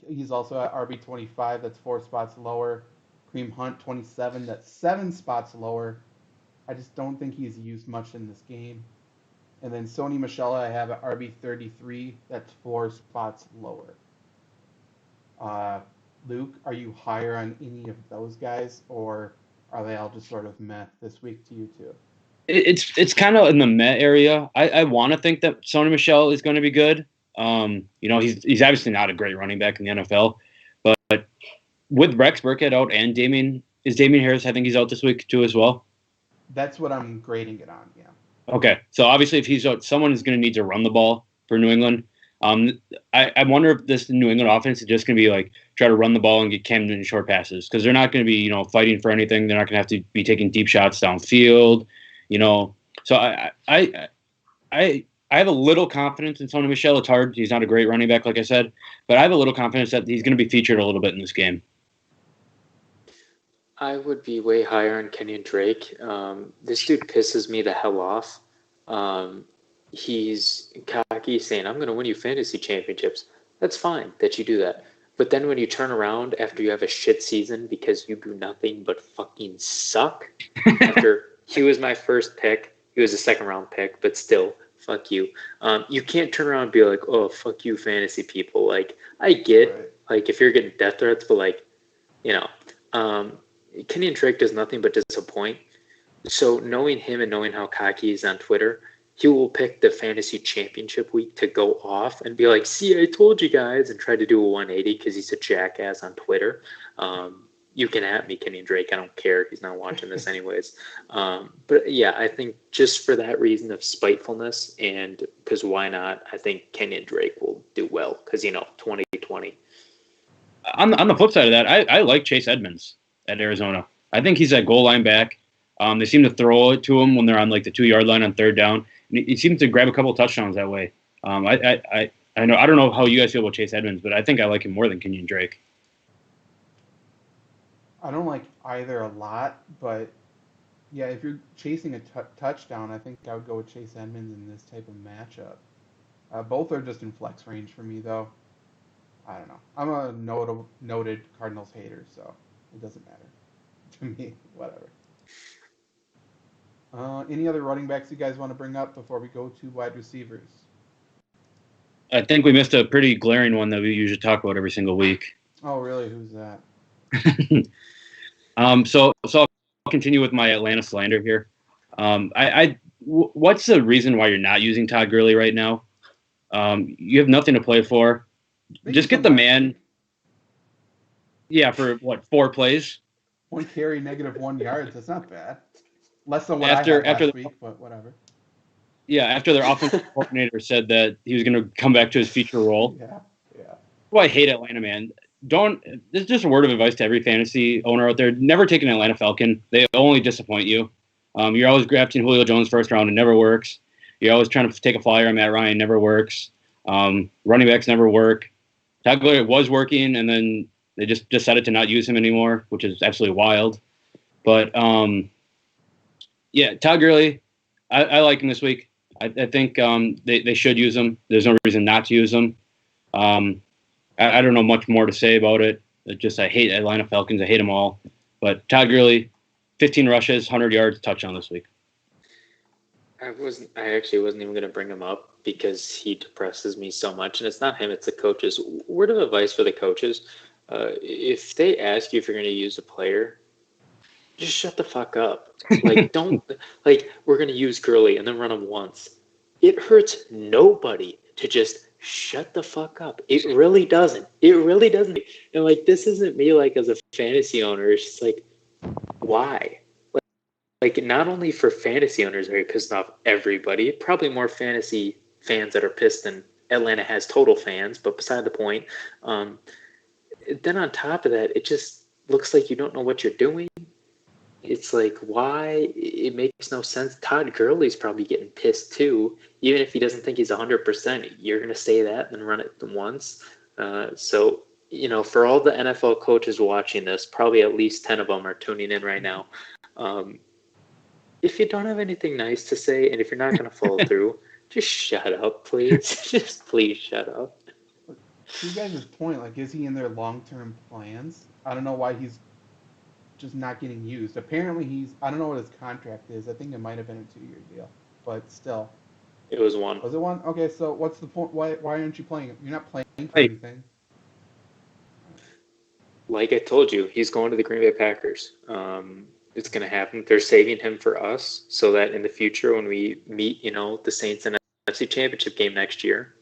He's also at RB 25. That's 4 spots lower. Kareem Hunt 27. That's 7 spots lower. I just don't think he's used much in this game. And then Sony Michel, I have at RB 33. That's 4 spots lower. Luke, are you higher on any of those guys, or are they all just sort of meh this week to you too? It's kind of in the meh area. I want to think that Sony Michel is going to be good. He's obviously not a great running back in the NFL, but with Rex Burkhead out and Damien Harris, I think he's out this week too as well. That's what I'm grading it on, yeah. Okay, so obviously if he's out, someone is going to need to run the ball for New England. I wonder if this New England offense is just going to be like try to run the ball and get Cam Newton short passes because they're not going to be fighting for anything. They're not going to have to be taking deep shots downfield. So I have a little confidence in Sony Michel. It's hard; he's not a great running back, like I said, but I have a little confidence that he's going to be featured a little bit in this game. I would be way higher on Kenyon Drake. This dude pisses me the hell off. He's cocky saying, I'm going to win you fantasy championships. That's fine that you do that. But then when you turn around after you have a shit season because you do nothing but fucking suck, after he was my first pick, he was a second round pick, but still, fuck you. You can't turn around and be like, oh, fuck you fantasy people. Like, I get, like, if you're getting death threats, but Kenyon Drake does nothing but disappoint. So knowing him and knowing how cocky he is on Twitter, he will pick the fantasy championship week to go off and be like, see, I told you guys, and try to do a 180 because he's a jackass on Twitter. You can at me, Kenyon Drake. I don't care. He's not watching this anyways. But yeah, I think just for that reason of spitefulness and because why not, I think Kenyon Drake will do well because, 2020. On the flip side of that, I like Chase Edmonds at Arizona. I think he's that goal line back. They seem to throw it to him when they're on like the 2-yard line on third down. And he seems to grab a couple of touchdowns that way. I don't know how you guys feel about Chase Edmonds, but I think I like him more than Kenyon Drake. I don't like either a lot, but yeah, if you're chasing a touchdown, I think I would go with Chase Edmonds in this type of matchup. Both are just in flex range for me, though. I don't know. I'm a noted Cardinals hater, so it doesn't matter to me. Whatever. Any other running backs you guys want to bring up before we go to wide receivers? I think we missed a pretty glaring one that we usually talk about every single week. Oh, really? Who's that? So I'll continue with my Atlanta slander here. What's the reason why you're not using Todd Gurley right now? You have nothing to play for. Just get the man. Yeah, for what, 4 plays? 1 carry, -1 yards. That's not bad. Less than what After I had last week, but whatever. Yeah, after their offensive coordinator said that he was going to come back to his feature role. Yeah. Well, I hate Atlanta, man. This is just a word of advice to every fantasy owner out there. Never take an Atlanta Falcon. They only disappoint you. You're always drafting Julio Jones first round. It never works. You're always trying to take a flyer on Matt Ryan. Never works. Running backs never work. Todd Gurley was working, and then they just decided to not use him anymore, which is absolutely wild. But, yeah, Todd Gurley, I like him this week. I think they should use him. There's no reason not to use him. I don't know much more to say about it. I hate Atlanta Falcons. I hate them all. But Todd Gurley, 15 rushes, 100 yards, touchdown this week. I actually wasn't even going to bring him up because he depresses me so much. And it's not him, it's the coaches. Word of advice for the coaches. If they ask you if you're going to use a player, just shut the fuck up. Like, we're going to use Gurley and then run him once. It hurts nobody to just shut the fuck up. It really doesn't. It really doesn't. And, this isn't me, as a fantasy owner. It's just why? Like, not only for fantasy owners are you pissed off everybody, probably more fantasy fans that are pissed than Atlanta has total fans, but beside the point. Then on top of that, it just looks like you don't know what you're doing. It's why? It makes no sense. Todd Gurley's probably getting pissed too. Even if he doesn't think he's 100%, you're going to say that and run it once. So, for all the NFL coaches watching this, probably at least 10 of them are tuning in right now. If you don't have anything nice to say, and if you're not going to follow through, just shut up, please. Just please shut up. To you guys' point, is he in their long-term plans? I don't know why he's just not getting used. Apparently I don't know what his contract is. I think it might have been a 2-year deal, but still. It was 1. Was it 1? Okay, so what's the point? Why aren't you playing him? You're not playing for anything. Like I told you, he's going to the Green Bay Packers. It's going to happen. They're saving him for us so that in the future when we meet, the Saints in the NFC Championship game next year,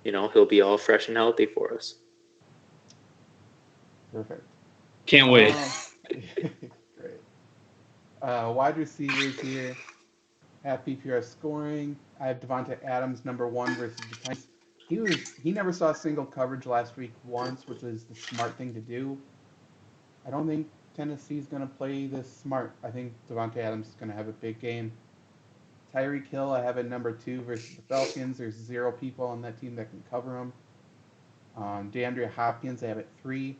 he'll be all fresh and healthy for us. Perfect. Can't wait. Great. Wide receivers here. Half PPR scoring. I have Devontae Adams, number 1 versus the Titans. He never saw single coverage last week once, which is the smart thing to do. I don't think Tennessee's going to play this smart. I think Devontae Adams is going to have a big game. Tyreek Hill, I have at number 2 versus the Falcons. There's 0 people on that team that can cover him. DeAndre Hopkins, I have at 3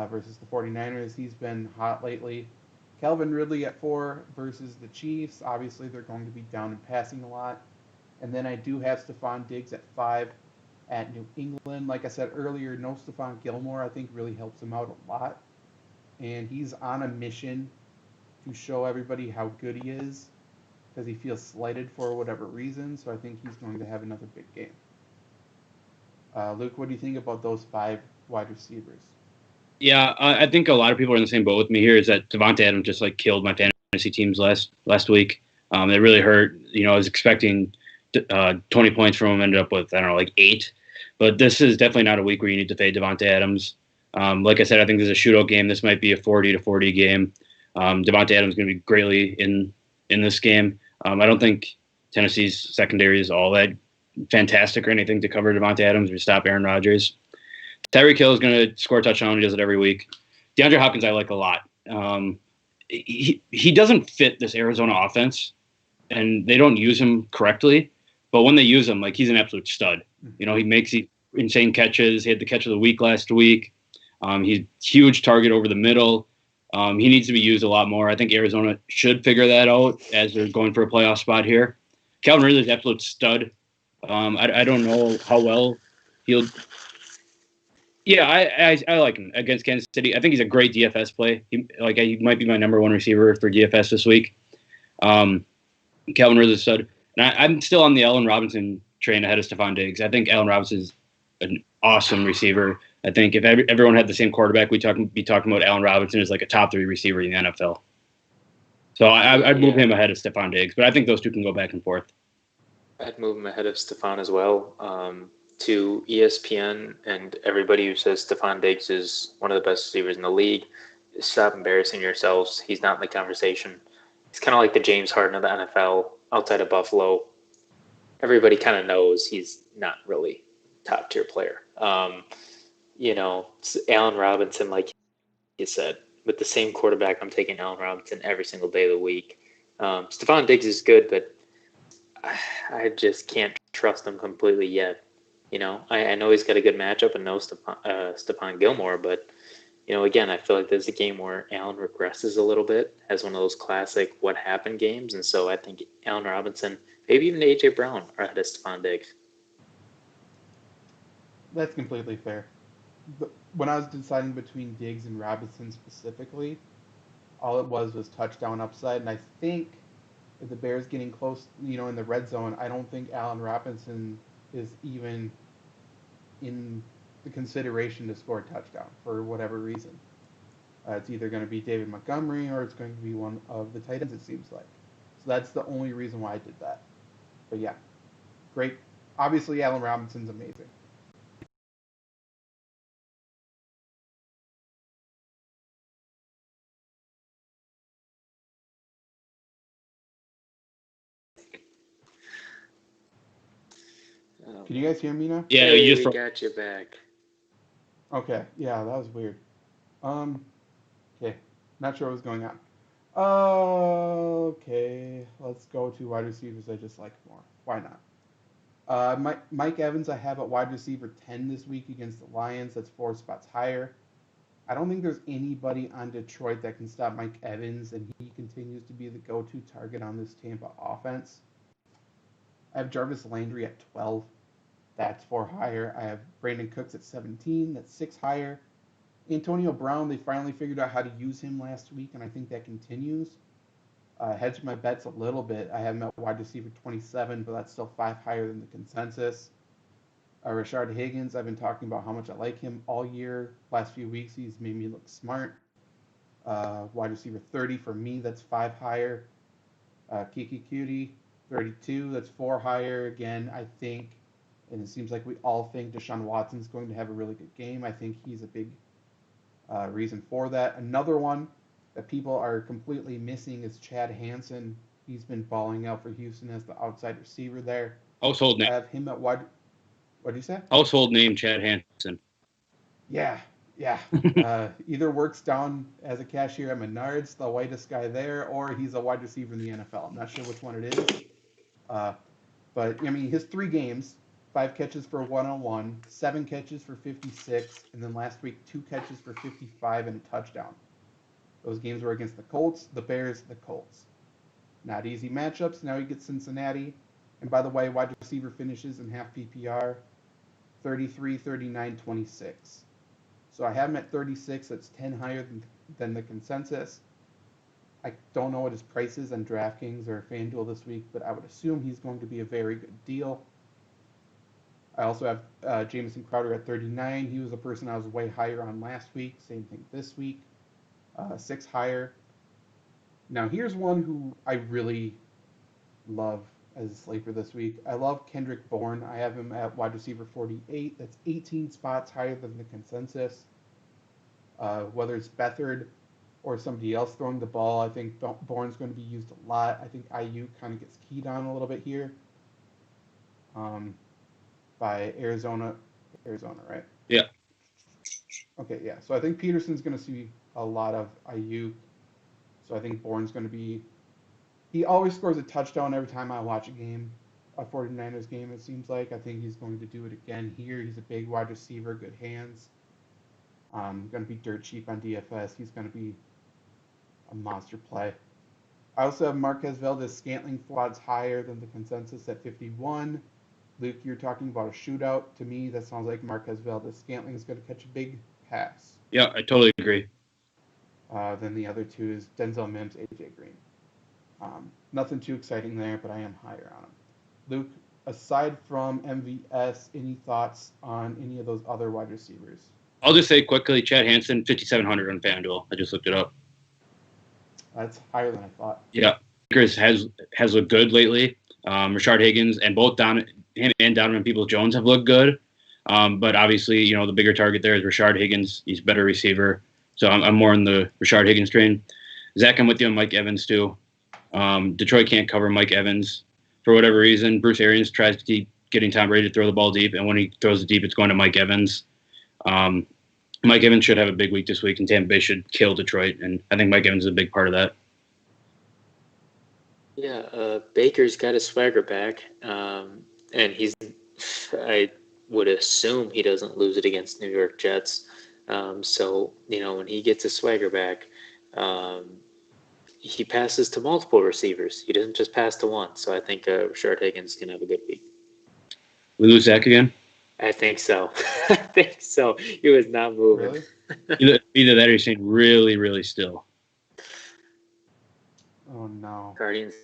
versus the 49ers. He's been hot lately. Calvin Ridley at 4 versus the Chiefs. Obviously, they're going to be down in passing a lot. And then I do have Stephon Diggs at 5 at New England. Like I said earlier, no Stephon Gilmore, I think, really helps him out a lot. And he's on a mission to show everybody how good he is because he feels slighted for whatever reason. So I think he's going to have another big game. Luke, what do you think about those 5 wide receivers? Yeah, I think a lot of people are in the same boat with me here. Is that Devontae Adams just killed my fantasy teams last week. It really hurt. I was expecting 20 points from him, ended up with 8. But this is definitely not a week where you need to fade Devontae Adams. Like I said, I think there's a shootout game. This might be a 40-40 game. Devontae Adams is going to be greatly in this game. I don't think Tennessee's secondary is all that fantastic or anything to cover Devontae Adams or stop Aaron Rodgers. Tyreek Hill is going to score a touchdown. He does it every week. DeAndre Hopkins I like a lot. He doesn't fit this Arizona offense, and they don't use him correctly. But when they use him, he's an absolute stud. He makes insane catches. He had the catch of the week last week. He's a huge target over the middle. He needs to be used a lot more. I think Arizona should figure that out as they're going for a playoff spot here. Calvin Ridley is an absolute stud. I don't know how well he'll. Yeah, I like him against Kansas City. I think he's a great DFS play. He might be my number 1 receiver for DFS this week. Calvin Ridley's a stud. And I'm still on the Allen Robinson train ahead of Stephon Diggs. I think Allen Robinson's an awesome receiver. I think if everyone had the same quarterback, we'd be talking about Allen Robinson as like a top 3 receiver in the NFL. So I'd move him ahead of Stephon Diggs, but I think those two can go back and forth. I'd move him ahead of Stephon as well. To ESPN and everybody who says Stephon Diggs is one of the best receivers in the league, stop embarrassing yourselves. He's not in the conversation. He's kind of like the James Harden of the NFL outside of Buffalo. Everybody kind of knows he's not really top tier player. Allen Robinson, like you said, with the same quarterback, I'm taking Allen Robinson every single day of the week. Stephon Diggs is good, but I just can't trust him completely yet. I know he's got a good matchup and know Stephon Gilmore, but, again, I feel like there's a game where Allen regresses a little bit, has one of those classic what happened games, and so I think Allen Robinson, maybe even A.J. Brown, are ahead of Stephon Diggs. That's completely fair. When I was deciding between Diggs and Robinson specifically, all it was touchdown upside, and I think if the Bears getting close, in the red zone, I don't think Allen Robinson is even in the consideration to score a touchdown for whatever reason. It's either going to be David Montgomery or it's going to be one of the tight ends, it seems like. So that's the only reason why I did that. But yeah, great. Obviously, Allen Robinson's amazing. Can you guys hear me now? Yeah, hey, we got you back. Okay, yeah, that was weird. Okay, not sure what was going on. Okay, let's go to wide receivers I just like more. Why not? Mike Evans I have at wide receiver 10 this week against the Lions. That's 4 spots higher. I don't think there's anybody on Detroit that can stop Mike Evans, and he continues to be the go-to target on this Tampa offense. I have Jarvis Landry at 12. That's 4 higher. I have Brandon Cooks at 17. That's 6 higher. Antonio Brown, they finally figured out how to use him last week, and I think that continues. Hedged my bets a little bit. I have him at wide receiver 27, but that's still 5 higher than the consensus. Rashard Higgins, I've been talking about how much I like him all year. Last few weeks, he's made me look smart. Wide receiver 30 for me, that's 5 higher. Kiki Cutie, 32, that's 4 higher. Again, I think, and it seems like we all think Deshaun Watson's going to have a really good game. I think he's a big reason for that. Another one that people are completely missing is Chad Hansen. He's been balling out for Houston as the outside receiver there. Household name. I have him at wide. What did you say? Household name, Chad Hansen. Yeah. Either works down as a cashier at Menards, the whitest guy there, or he's a wide receiver in the NFL. I'm not sure which one it is. But, his 3 games, 5 catches for 101, 7 catches for 56, and then last week 2 catches for 55 and a touchdown. Those games were against the Colts, the Bears, the Colts. Not easy matchups. Now he gets Cincinnati. And by the way, wide receiver finishes in half PPR, 33, 39, 26. So I have him at 36. That's 10 higher than the consensus. I don't know what his price is on DraftKings or FanDuel this week, but I would assume he's going to be a very good deal. I also have Jamison Crowder at 39. He was a person I was way higher on last week. Same thing this week. 6 higher. Now here's one who I really love as a sleeper this week. I love Kendrick Bourne. I have him at wide receiver 48. That's 18 spots higher than the consensus. Whether it's Beathard or somebody else throwing the ball, I think Bourne's going to be used a lot. I think IU kind of gets keyed on a little bit here. By Arizona, right? Yeah. Okay, yeah. So I think Peterson's going to see a lot of IU. So I think Bourne's going to be. He always scores a touchdown every time I watch a 49ers game, it seems like. I think he's going to do it again here. He's a big wide receiver, good hands. Going to be dirt cheap on DFS. He's going to be a monster play. I also have Marquez Valdes-Scantling 4 odds higher than the consensus at 51. Luke, you're talking about a shootout. To me, that sounds like Marquez Valdes-Scantling is going to catch a big pass. Yeah, I totally agree. Then the other 2 is Denzel Mims, AJ Green. Nothing too exciting there, but I am higher on him. Luke, aside from MVS, any thoughts on any of those other wide receivers? I'll just say quickly, Chad Hansen, 5,700 on FanDuel. I just looked it up. That's higher than I thought. Yeah, Akers has looked good lately. Rashard Higgins and both him and Donovan Peoples-Jones have looked good. But obviously, the bigger target there is Rashard Higgins. He's a better receiver. So I'm more in the Rashard Higgins train. Zach, I'm with you on Mike Evans too. Detroit can't cover Mike Evans for whatever reason. Bruce Arians tries to keep getting Tom Brady to throw the ball deep, and when he throws it deep, it's going to Mike Evans. Mike Evans should have a big week this week, and Tampa Bay should kill Detroit, and I think Mike Evans is a big part of that. Yeah, Baker's got his swagger back, and I would assume he doesn't lose it against New York Jets. So, when he gets his swagger back, he passes to multiple receivers. He doesn't just pass to one. So I think Rashard Higgins can have a good week. We lose Zach again? I think so. I think so. He was not moving. Really? Either that or he's staying really, really still. Oh, no. Guardians.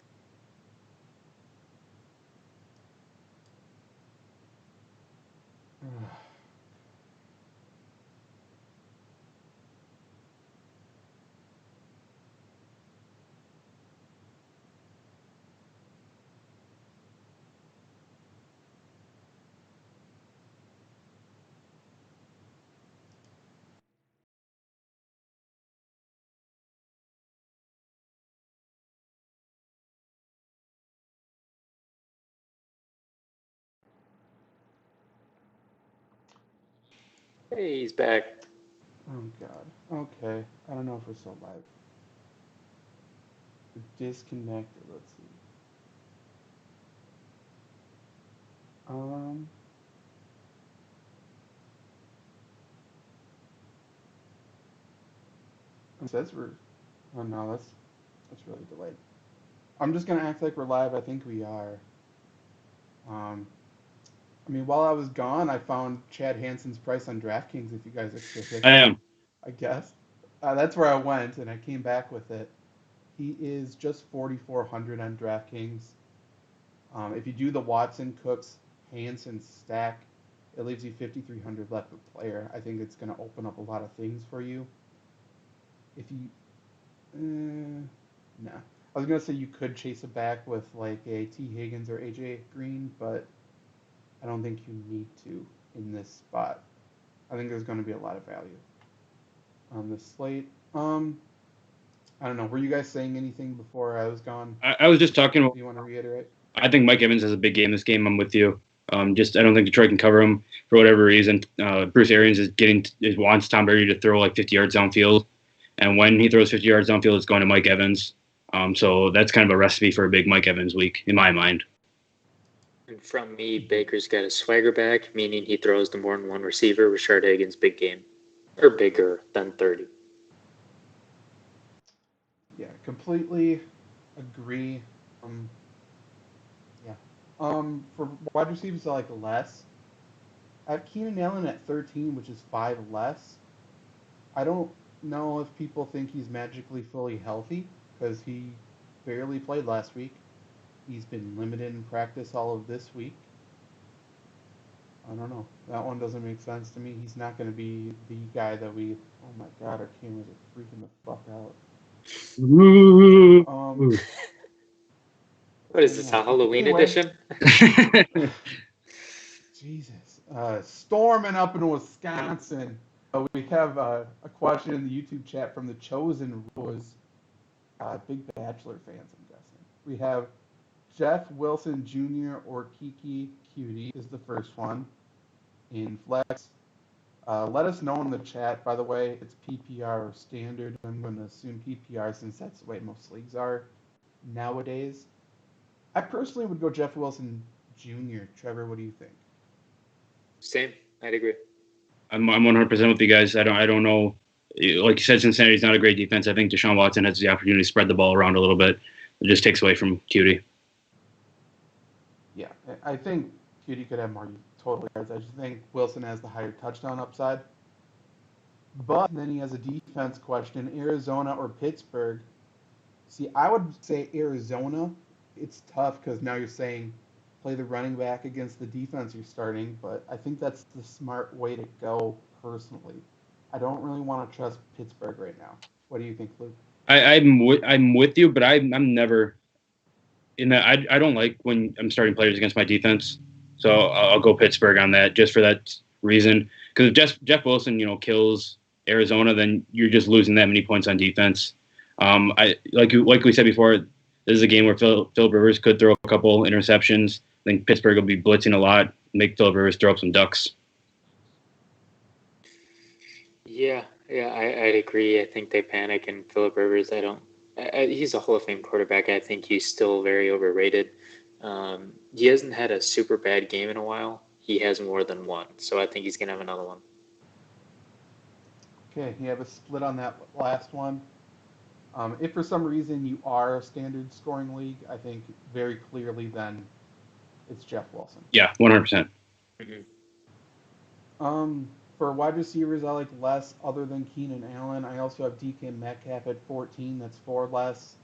Hey, he's back. Oh, God. Okay. I don't know if we're still live. We're disconnected. Let's see. It says we're... Oh, no, that's really delayed. I'm just going to act like we're live. I think we are. While I was gone, I found Chad Hansen's price on DraftKings, if you guys are curious. I am. I guess. That's where I went, and I came back with it. He is just 4,400 on DraftKings. If you do the Watson, Cooks, Hansen stack, it leaves you 5,300 left per player. I think it's going to open up a lot of things for you. If you... no. I was going to say you could chase it back with like a T. Higgins or AJ Green, but I don't think you need to in this spot. I think there's going to be a lot of value on this slate. I don't know. Were you guys saying anything before I was gone? I was just talking about. Do you want to reiterate? I think Mike Evans has a big game this game. I'm with you. I don't think Detroit can cover him for whatever reason. Bruce Arians wants Tom Brady to throw like 50 yards downfield, and when he throws 50 yards downfield, it's going to Mike Evans. So that's kind of a recipe for a big Mike Evans week in my mind. And from me, Baker's got his swagger back, meaning he throws to more than one receiver. Rashard Higgins, big game, or bigger than 30. Yeah, completely agree. For wide receivers, I like less. I have Keenan Allen at 13, which is 5 less. I don't know if people think he's magically fully healthy because he barely played last week. He's been limited in practice all of this week. I don't know. That one doesn't make sense to me. He's not going to be the guy that we... Oh my God, our cameras are freaking the fuck out. What is this, a Halloween edition? Jesus. Storming up in Wisconsin. We have a question in the YouTube chat from the Chosen was big Bachelor fans, I'm guessing. We have Jeff Wilson Jr. or Kiki Cutie is the first one in Flex. Let us know in the chat, by the way, it's PPR or standard. I'm going to assume PPR since that's the way most leagues are nowadays. I personally would go Jeff Wilson Jr. Trevor, what do you think? Same. I'd agree. I'm 100% with you guys. I don't know. Like you said, Cincinnati's not a great defense. I think Deshaun Watson has the opportunity to spread the ball around a little bit. It just takes away from Cutie. Yeah, I think Cutie could have more total yards. I just think Wilson has the higher touchdown upside. But then he has a defense question, Arizona or Pittsburgh. See, I would say Arizona. It's tough because now you're saying play the running back against the defense you're starting, but I think that's the smart way to go personally. I don't really want to trust Pittsburgh right now. What do you think, Luke? I'm with you, but I'm never in that. I don't like when I'm starting players against my defense, so I'll go Pittsburgh on that just for that reason. Because if Jeff Wilson, kills Arizona, then you're just losing that many points on defense. I like we said before, this is a game where Philip Rivers could throw a couple interceptions. I think Pittsburgh will be blitzing a lot, make Philip Rivers throw up some ducks. Yeah, I'd agree. I think they panic, and Philip Rivers, he's a Hall of Fame quarterback. I think he's still very overrated. He hasn't had a super bad game in a while. He has more than one, so I think he's gonna have another one. Okay, you have a split on that last one. If for some reason you are a standard scoring league, I think very clearly then it's Jeff Wilson. Yeah, 100%. For wide receivers, I like less other than Keenan Allen. I also have DK Metcalf at 14. That's 4 less.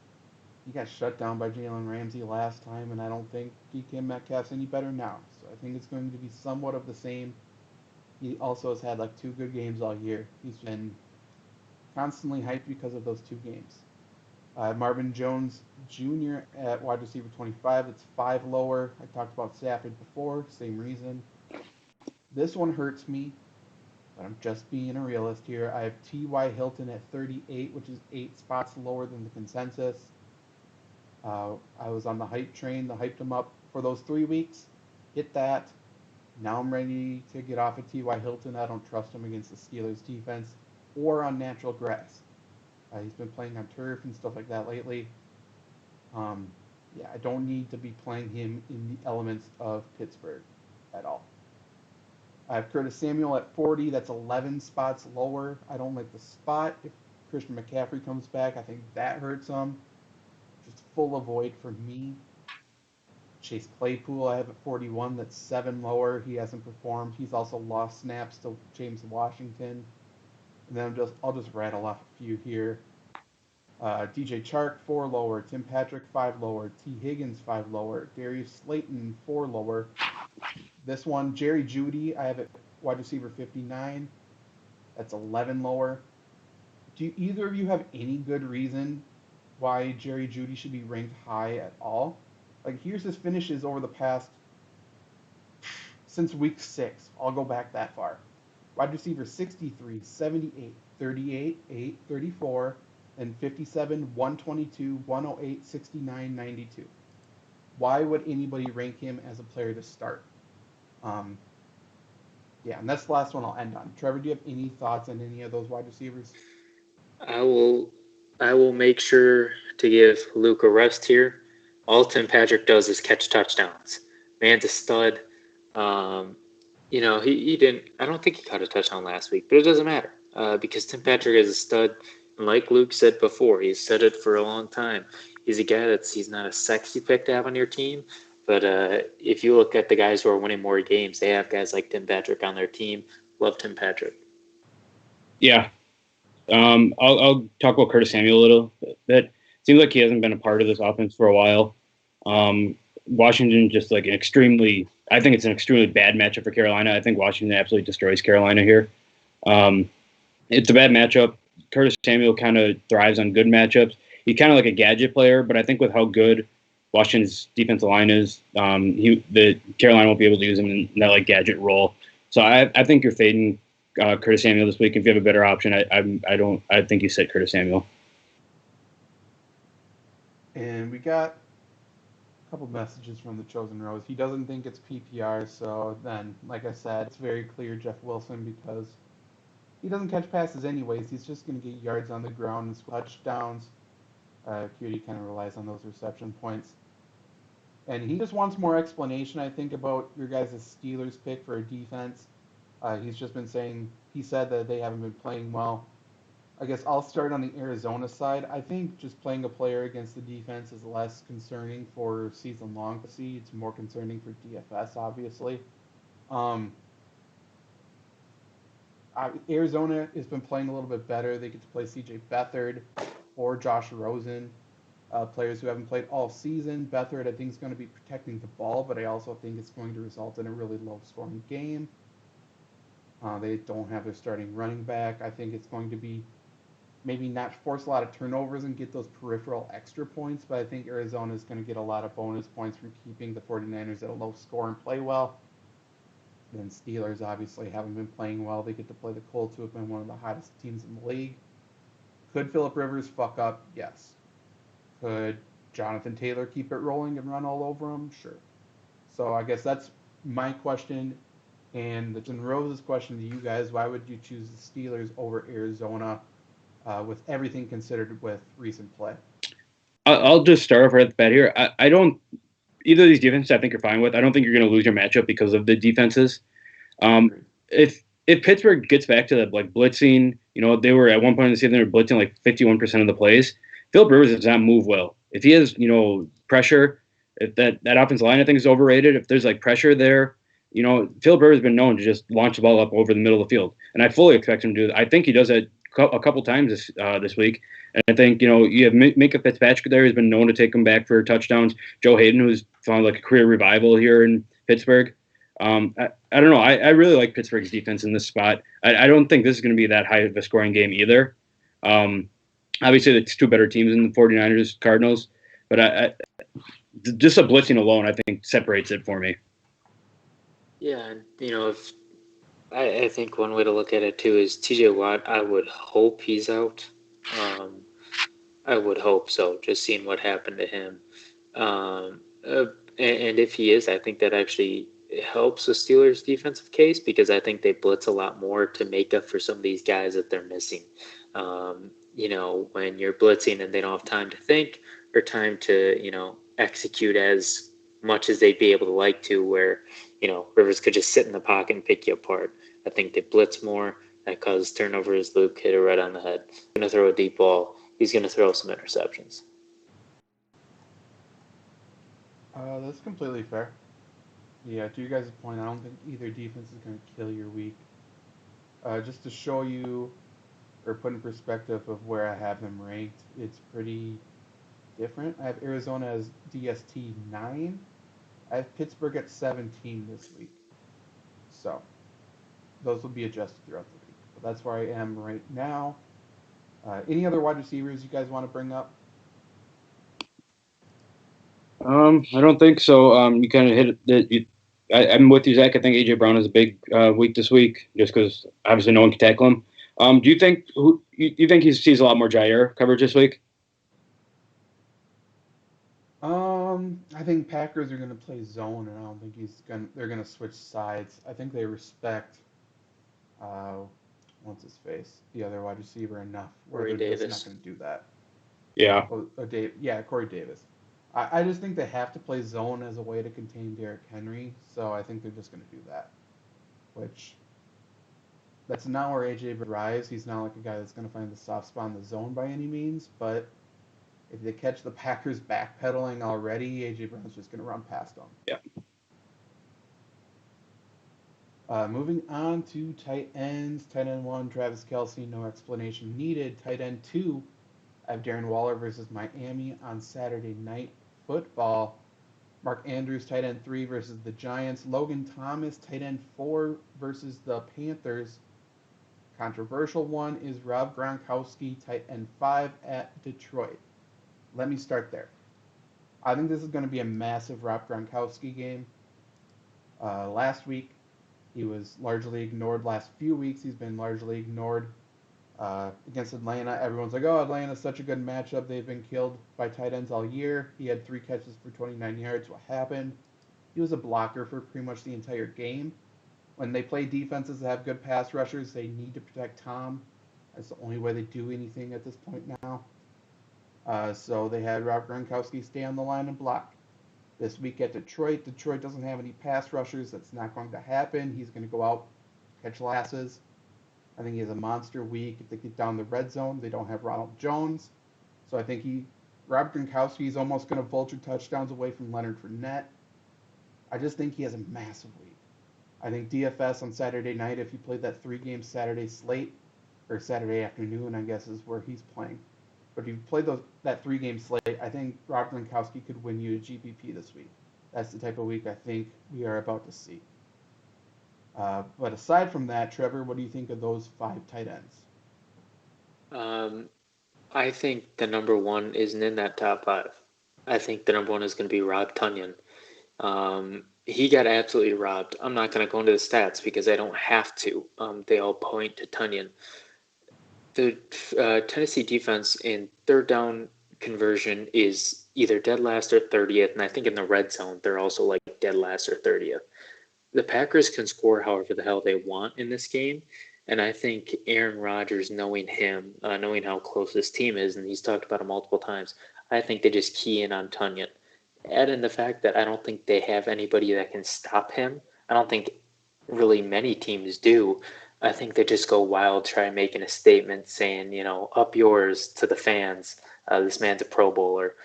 He got shut down by Jalen Ramsey last time, and I don't think DK Metcalf's any better now. So I think it's going to be somewhat of the same. He also has had like 2 good games all year. He's been constantly hyped because of those 2 games. Marvin Jones Jr. at wide receiver 25. It's 5 lower. I talked about Stafford before. Same reason. This one hurts me, but I'm just being a realist here. I have T.Y. Hilton at 38, which is 8 spots lower than the consensus. I was on the hype train. The hyped him up for those 3 weeks. Hit that. Now I'm ready to get off of T.Y. Hilton. I don't trust him against the Steelers defense or on natural grass. He's been playing on turf and stuff like that lately. I don't need to be playing him in the elements of Pittsburgh at all. I have Curtis Samuel at 40. That's 11 spots lower. I don't like the spot. If Christian McCaffrey comes back, I think that hurts him. Just full avoid for me. Chase Claypool, I have at 41. That's 7 lower. He hasn't performed. He's also lost snaps to James Washington. And then I'll just rattle off a few here. DJ Chark, 4 lower. Tim Patrick, 5 lower. T. Higgins, 5 lower. Darius Slayton, 4 lower. This one, Jerry Jeudy, I have at wide receiver 59. That's 11 lower. Do either of you have any good reason why Jerry Jeudy should be ranked high at all? Like, here's his finishes over the past, since week 6. I'll go back that far. Wide receiver 63, 78, 38, 8, 34, and 57, 122, 108, 69, 92. Why would anybody rank him as a player to start? And that's the last one I'll end on. Trevor, do you have any thoughts on any of those wide receivers? I will make sure to give Luke a rest here. All Tim Patrick does is catch touchdowns. Man's a stud. He didn't. I don't think he caught a touchdown last week, but it doesn't matter because Tim Patrick is a stud. And like Luke said before, he's said it for a long time. He's a guy he's not a sexy pick to have on your team, but if you look at the guys who are winning more games, they have guys like Tim Patrick on their team. Love Tim Patrick. Yeah. I'll talk about Curtis Samuel a little bit. Seems like he hasn't been a part of this offense for a while. Washington just like I think it's an extremely bad matchup for Carolina. I think Washington absolutely destroys Carolina here. It's a bad matchup. Curtis Samuel kind of thrives on good matchups. He's kind of like a gadget player, but I think with how good Washington's defensive line is, the Carolina won't be able to use him in that like gadget role. So I think you're fading Curtis Samuel this week. If you have a better option, I think you sit Curtis Samuel. And we got a couple messages from the Chosen Rose. He doesn't think it's PPR, so then, like I said, it's very clear Jeff Wilson because he doesn't catch passes anyways. He's just going to get yards on the ground and touchdowns. Cutie kind of relies on those reception points. And he just wants more explanation, I think, about your guys' Steelers pick for a defense. He's just been saying, he said that they haven't been playing well. I guess I'll start on the Arizona side. I think just playing a player against the defense is less concerning for season-long to see. It's more concerning for DFS, obviously. Arizona has been playing a little bit better. They get to play C.J. Beathard or Josh Rosen. players who haven't played all season. Beathard, I think, is going to be protecting the ball, but I also think it's going to result in a really low-scoring game. They don't have their starting running back. I think it's going to be maybe not force a lot of turnovers and get those peripheral extra points, but I think Arizona is going to get a lot of bonus points from keeping the 49ers at a low score and play well. Then Steelers obviously haven't been playing well. They get to play the Colts, who have been one of the hottest teams in the league. Could Phillip Rivers fuck up? Yes. Could Jonathan Taylor keep it rolling and run all over him? Sure. So I guess that's my question. And it's in Rose's question to you guys. Why would you choose the Steelers over Arizona with everything considered with recent play? I'll just start off right at the bat here. I don't either of these defenses I think you're fine with. I don't think you're going to lose your matchup because of the defenses. If Pittsburgh gets back to the like blitzing, they were at one point in the season they were blitzing like 51% of the plays. Philip Rivers does not move well. If he has pressure, if that offensive line I think is overrated. If there's like pressure there, Philip Rivers has been known to just launch the ball up over the middle of the field, and I fully expect him to do that. I think he does that a couple times this week. And I think, you have Minkah Fitzpatrick there, who's been known to take him back for touchdowns. Joe Hayden, who's found like a career revival here in Pittsburgh. I don't know. I really like Pittsburgh's defense in this spot. I don't think this is going to be that high of a scoring game either. Obviously, it's two better teams than the 49ers, Cardinals. But just a blitzing alone, I think, separates it for me. Yeah, and if I think one way to look at it too is TJ Watt. I would hope he's out. I would hope so. Just seeing what happened to him, and if he is, I think that actually helps the Steelers' defensive case because I think they blitz a lot more to make up for some of these guys that they're missing. When you're blitzing and they don't have time to think or time to execute as much as they'd be able to like to, where Rivers could just sit in the pocket and pick you apart. I think they blitz more. That causes turnovers. Luke hit it right on the head. He's going to throw a deep ball. He's going to throw some interceptions. That's completely fair. Yeah, to you guys' point, I don't think either defense is going to kill your week. Just to show you or put in perspective of where I have them ranked, it's pretty different. I have Arizona as DST 9. I have Pittsburgh at 17 this week. So those will be adjusted throughout the week. But that's where I am right now. Any other wide receivers you guys want to bring up? I don't think so. You kind of hit it. I'm with you, Zach. I think AJ Brown is a big week this week, just because obviously no one can tackle him. Do you think you think he sees a lot more Jair coverage this week? I think Packers are going to play zone, and I don't think they're going to switch sides. I think they respect what's his face, the other wide receiver enough where Corey they're Davis. just not going to do that. Yeah. Corey Davis. I just think they have to play zone as a way to contain Derrick Henry, so I think they're just going to do that. Which, that's not where AJ thrives. He's not like a guy that's going to find the soft spot in the zone by any means, but if they catch the Packers backpedaling already, AJ Brown's just going to run past them. Yeah. Moving on to tight ends. Tight end 1, Travis Kelce, no explanation needed. Tight end 2, I have Darren Waller versus Miami on Saturday Night Football. Mark Andrews, tight end 3 versus the Giants. Logan Thomas, tight end 4 versus the Panthers. Controversial one is Rob Gronkowski, tight end 5 at Detroit. Let me start there. I think this is going to be a massive Rob Gronkowski game. Last week, he was largely ignored. Last few weeks, he's been largely ignored. Against Atlanta, everyone's like, oh, Atlanta's such a good matchup. They've been killed by tight ends all year. He had 3 catches for 29 yards. What happened? He was a blocker for pretty much the entire game. When they play defenses that have good pass rushers, they need to protect Tom. That's the only way they do anything at this point now. So they had Rob Gronkowski stay on the line and block. This week at Detroit doesn't have any pass rushers. That's not going to happen. He's going to go out, catch passes. I think he has a monster week. If they get down the red zone, they don't have Ronald Jones. So I think Rob Gronkowski is almost going to vulture touchdowns away from Leonard Fournette. I just think he has a massive week. I think DFS on Saturday night, if you played that 3-game Saturday slate, or Saturday afternoon, I guess is where he's playing. But if you play that 3-game slate, I think Rob Gronkowski could win you a GPP this week. That's the type of week I think we are about to see. But aside from that, Trevor, what do you think of those 5 tight ends? I think the number one isn't in that top 5. I think the number one is going to be Rob Tonyan. He got absolutely robbed. I'm not going to go into the stats because I don't have to. They all point to Tonyan. The Tennessee defense in third down conversion is either dead last or 30th, and I think in the red zone they're also like dead last or 30th. The Packers can score however the hell they want in this game, and I think Aaron Rodgers, knowing him, knowing how close this team is, and he's talked about it multiple times, I think they just key in on Tonyan. Add in the fact that I don't think they have anybody that can stop him. I don't think really many teams do. I think they just go wild, try making a statement saying, up yours to the fans. This man's a Pro Bowler.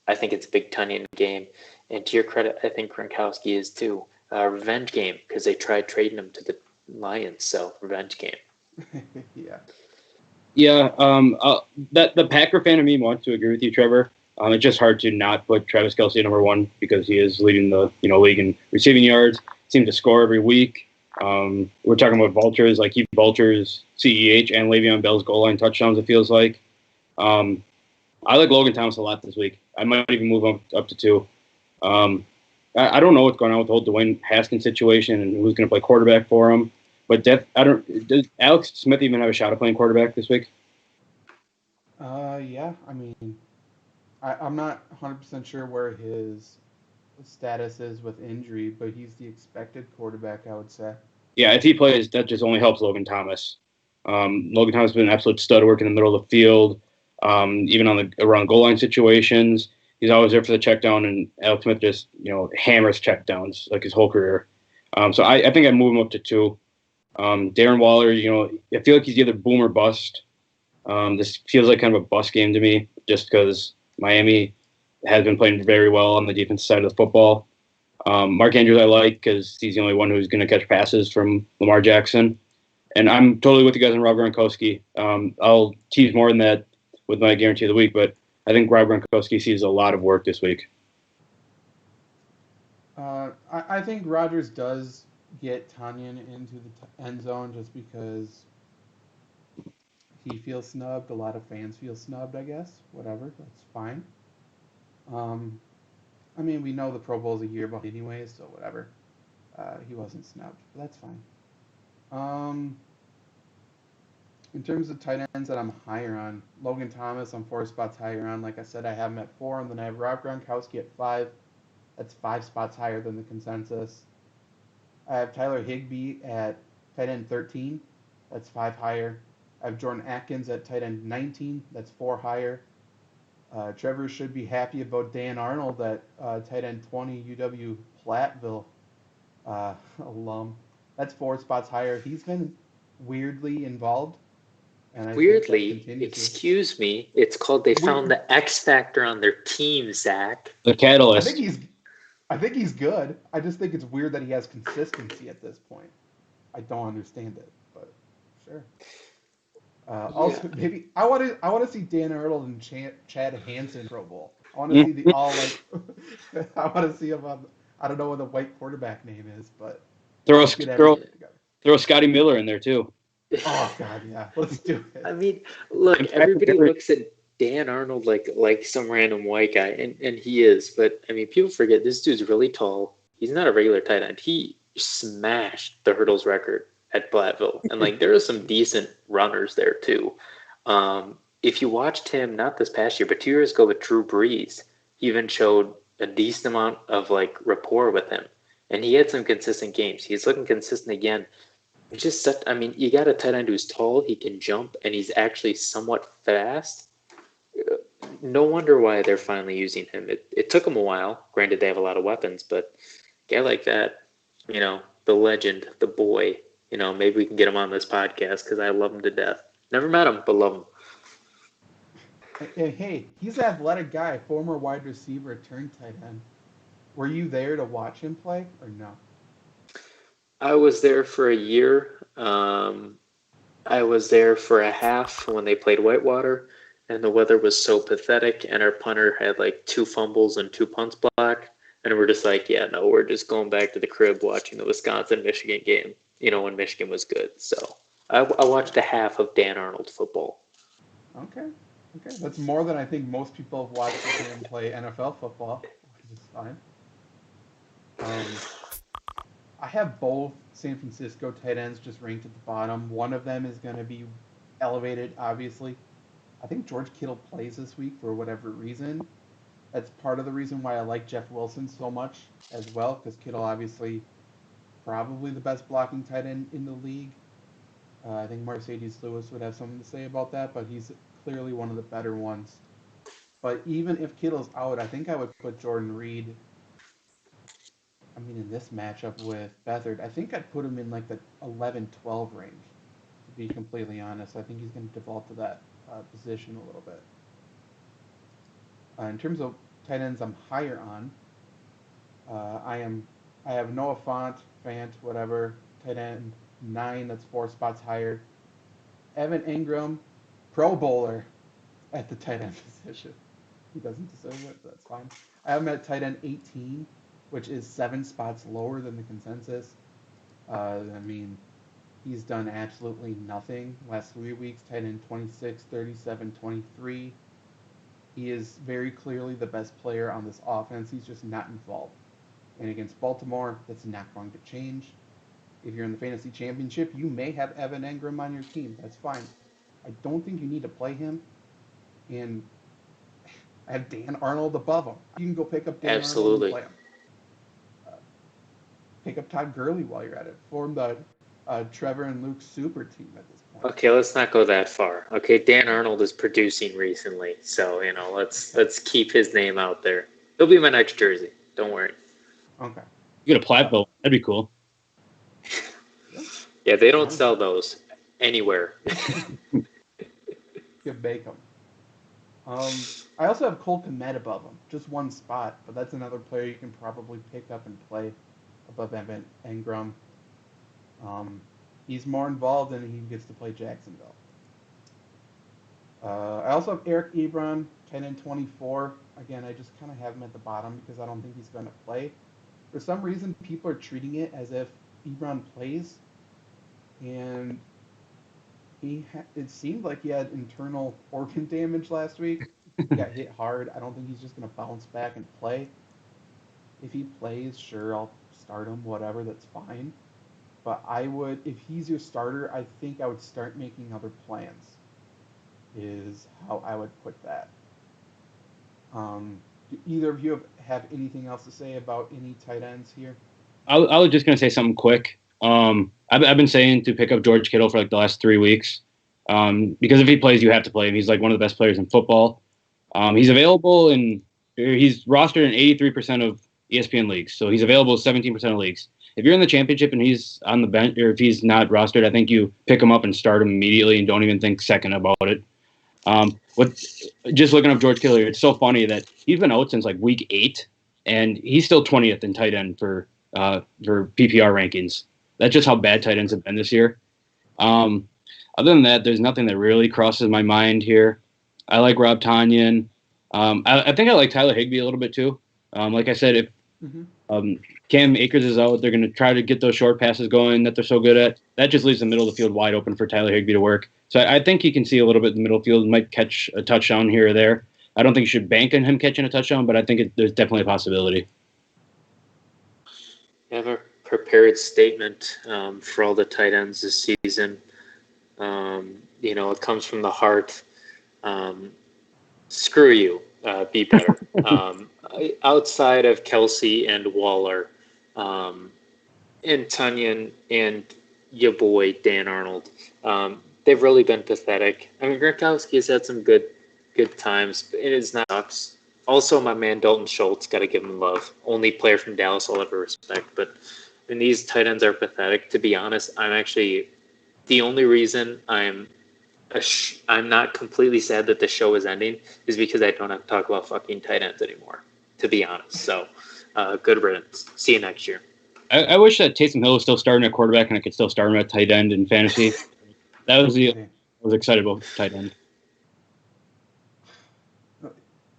I think it's a big Tonyan game. And to your credit, I think Gronkowski is too. Revenge game because they tried trading him to the Lions. So revenge game. Yeah. Yeah. That the Packer fan of me wants to agree with you, Trevor. It's just hard to not put Travis Kelce number one because he is leading the league in receiving yards. Seems to score every week. We're talking about vultures, like he vultures CEH and Le'Veon Bell's goal line touchdowns. It feels like. I like Logan Thomas a lot this week. I might even move up to 2. I don't know what's going on with the whole Dwayne Haskins situation and who's going to play quarterback for him. But does Alex Smith even have a shot at playing quarterback this week? Yeah. I mean, I'm not 100% sure where his status is with injury, but he's the expected quarterback, I would say. Yeah, if he plays, that just only helps Logan Thomas. Logan Thomas has been an absolute stud work in the middle of the field, even around goal line situations. He's always there for the check down, and Alex Smith just hammers check downs like his whole career. So I think I'd move him up to 2. Darren Waller, I feel like he's either boom or bust. This feels like kind of a bust game to me, just because Miami has been playing very well on the defensive side of the football. Mark Andrews I like because he's the only one who's going to catch passes from Lamar Jackson. And I'm totally with you guys on Rob Gronkowski. I'll tease more than that with my guarantee of the week, but I think Rob Gronkowski sees a lot of work this week. I think Rodgers does get Tonyan into the end zone just because he feels snubbed. A lot of fans feel snubbed, I guess. Whatever, that's fine. I mean, we know the Pro Bowl's a year behind anyways, so whatever. He wasn't snubbed, but that's fine. In terms of tight ends that I'm higher on, Logan Thomas, I'm 4 spots higher on. Like I said, I have him at 4, and then I have Rob Gronkowski at 5. That's 5 spots higher than the consensus. I have Tyler Higbee at tight end 13. That's 5 higher. I have Jordan Atkins at tight end 19. That's 4 higher. Trevor should be happy about Dan Arnold at tight end 20, UW Platteville alum. That's 4 spots higher. He's been weirdly involved. And Weirdly, excuse me, it's called they found the X factor on their team, Zach. The catalyst. I think he's good. I just think it's weird that he has consistency at this point. I don't understand it, but sure. Also, maybe I want to see Dan Arnold and Chad Hansen Pro Bowl. I want to see the all like. I want to see him on. I don't know what the white quarterback name is, but throw Scotty Miller in there too. Oh God, yeah, let's do it. I mean, look, everybody looks at Dan Arnold like some random white guy, and he is. But I mean, people forget this dude's really tall. He's not a regular tight end. He smashed the hurdles record at Platteville, and like there are some decent runners there too. If you watched him not this past year, but 2 years ago with Drew Brees, he even showed a decent amount of like rapport with him, and he had some consistent games. He's looking consistent again. It's just such, I mean, you got a tight end who's tall, he can jump, and he's actually somewhat fast. No wonder why they're finally using him. It took them a while. Granted, they have a lot of weapons, but a guy like that, the legend, the boy, maybe we can get him on this podcast because I love him to death. Never met him, but love him. Hey, he's an athletic guy, former wide receiver turned tight end. Were you there to watch him play or no? I was there for a year. I was there for a half when they played Whitewater, and the weather was so pathetic, and our punter had like 2 fumbles and 2 punts blocked, and we're just like, yeah, no, we're just going back to the crib watching the Wisconsin-Michigan game, when Michigan was good. So I watched a half of Dan Arnold football. Okay. That's more than I think most people have watched him play NFL football, which is fine. I have both San Francisco tight ends just ranked at the bottom. One of them is going to be elevated, obviously. I think George Kittle plays this week for whatever reason. That's part of the reason why I like Jeff Wilson so much as well, because Kittle obviously probably the best blocking tight end in the league. I think Mercedes Lewis would have something to say about that, but he's clearly one of the better ones. But even if Kittle's out, I think I would put Jordan Reed. I mean, in this matchup with Beathard, I think I'd put him in like the 11-12 range, to be completely honest. I think he's going to default to that position a little bit. In terms of tight ends I'm higher on, I have Noah Fant, whatever, tight end 9, that's 4 spots higher. Evan Engram, Pro Bowler at the tight end position. He doesn't deserve it, but that's fine. I have him at tight end 18, which is 7 spots lower than the consensus. I mean, he's done absolutely nothing last 3 weeks. Tight end 26, 37, 23. He is very clearly the best player on this offense. He's just not involved. And against Baltimore, that's not going to change. If you're in the fantasy championship, you may have Evan Engram on your team. That's fine. I don't think you need to play him. And I have Dan Arnold above him. You can go pick up Dan Arnold and play him. Pick up Todd Gurley while you're at it. Form the Trevor and Luke super team at this point. Okay, let's not go that far. Okay, Dan Arnold is producing recently, so let's keep his name out there. He'll be my next jersey. Don't worry. Okay. You get a Platteville. That'd be cool. Yeah, they don't sell those anywhere. You bake them. I also have Cole Kmet above him, just 1 spot, but that's another player you can probably pick up and play above Evan Engram. He's more involved and he gets to play Jacksonville. I also have Eric Ebron, 10 and 24. Again, I just kind of have him at the bottom because I don't think he's going to play. For some reason, people are treating it as if Ebron plays, and it seemed like he had internal organ damage last week. He got hit hard. I don't think he's just going to bounce back and play. If he plays, sure, I'll start him, whatever, that's fine. But I would, if he's your starter, I think I would start making other plans, is how I would put that. Do either of you have anything else to say about any tight ends here? I was just going to say something quick. I've been saying to pick up George Kittle for like the last 3 weeks because if he plays, you have to play him. He's like one of the best players in football. He's available and he's rostered in 83% of ESPN leagues. So he's available in 17% of leagues. If you're in the championship and he's on the bench or if he's not rostered, I think you pick him up and start him immediately and don't even think second about it. Just looking up George Kittle, it's so funny that he's been out since like week 8 and he's still 20th in tight end for PPR rankings. That's just how bad tight ends have been this year. Other than that, there's nothing that really crosses my mind here. I like Rob Tonyan. I think I like Tyler Higbee a little bit too. Like I said, if Cam Akers is out, they're going to try to get those short passes going that they're so good at. That just leaves the middle of the field wide open for Tyler Higbee to work. So I think he can see a little bit in the middle of the field, might catch a touchdown here or there. I don't think you should bank on him catching a touchdown, but I think there's definitely a possibility. I have a prepared statement for all the tight ends this season. It comes from the heart. Screw you. Be better. Outside of Kelsey and Waller, and Tonyan and your boy Dan Arnold, they've really been pathetic. I mean, Gronkowski has had some good times, but it is not sucks. Also, my man Dalton Schultz, got to give him love. Only player from Dallas I'll ever respect. But when these tight ends are pathetic, to be honest, I'm actually the only reason I'm not completely sad that the show is ending is because I don't have to talk about fucking tight ends anymore, to be honest. So, good riddance. See you next year. I wish that Taysom Hill was still starting at quarterback and I could still start him at tight end in fantasy. I was excited about tight end.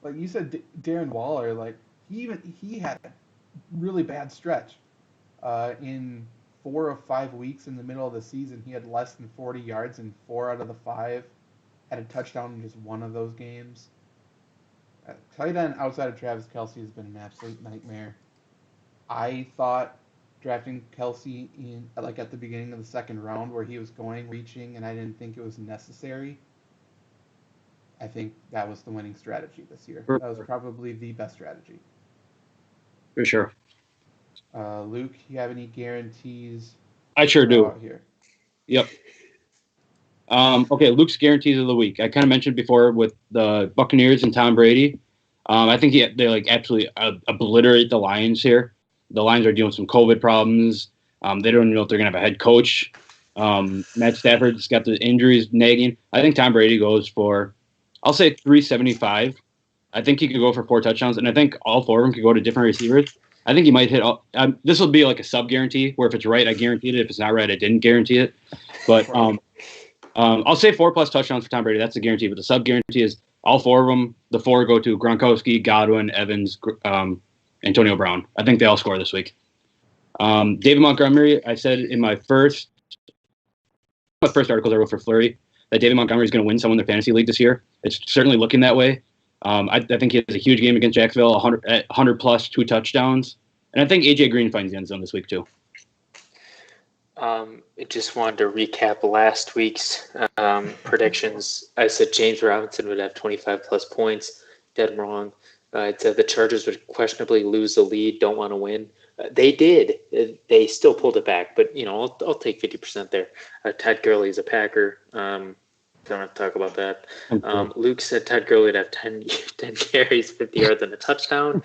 like you said, Darren Waller, like he had a really bad stretch. In 4 of 5 weeks in the middle of the season, he had less than 40 yards in 4 out of the 5. Had a touchdown in just one of those games. Tight end outside of Travis Kelce has been an absolute nightmare. I thought drafting Kelce in like at the beginning of the second round where he was going reaching, and I didn't think it was necessary. I think that was the winning strategy this year. That was probably the best strategy. For sure. Luke, you have any guarantees? I sure do. Out here? Yep. Okay, Luke's guarantees of the week. I kind of mentioned before with the Buccaneers and Tom Brady. I think they like absolutely obliterate the Lions here. The Lions are dealing with some COVID problems. They don't even know if they're going to have a head coach. Matt Stafford's got the injuries nagging. I think Tom Brady goes for, I'll say 375. I think he could go for 4 touchdowns, and I think all 4 of them could go to different receivers. I think he might hit all. This will be like a sub guarantee, where if it's right, I guaranteed it. If it's not right, I didn't guarantee it. But I'll say 4+ touchdowns for Tom Brady. That's the guarantee. But the sub guarantee is all 4 of them. The 4 go to Gronkowski, Godwin, Evans, Antonio Brown. I think they all score this week. David Montgomery, I said in my first articles I wrote for Flurry that David Montgomery is going to win someone in their fantasy league this year. It's certainly looking that way. I think he has a huge game against Jacksonville, 100 plus, 2 touchdowns. And I think A.J. Green finds the end zone this week too. I just wanted to recap last week's predictions. I said James Robinson would have 25 plus points. Dead wrong. I said the Chargers would questionably lose the lead, don't want to win. They did. They still pulled it back, but I'll take 50% there. Todd Gurley is a Packer. Don't have to talk about that. Luke said Todd Gurley would have 10 carries, 50 yards, and a touchdown.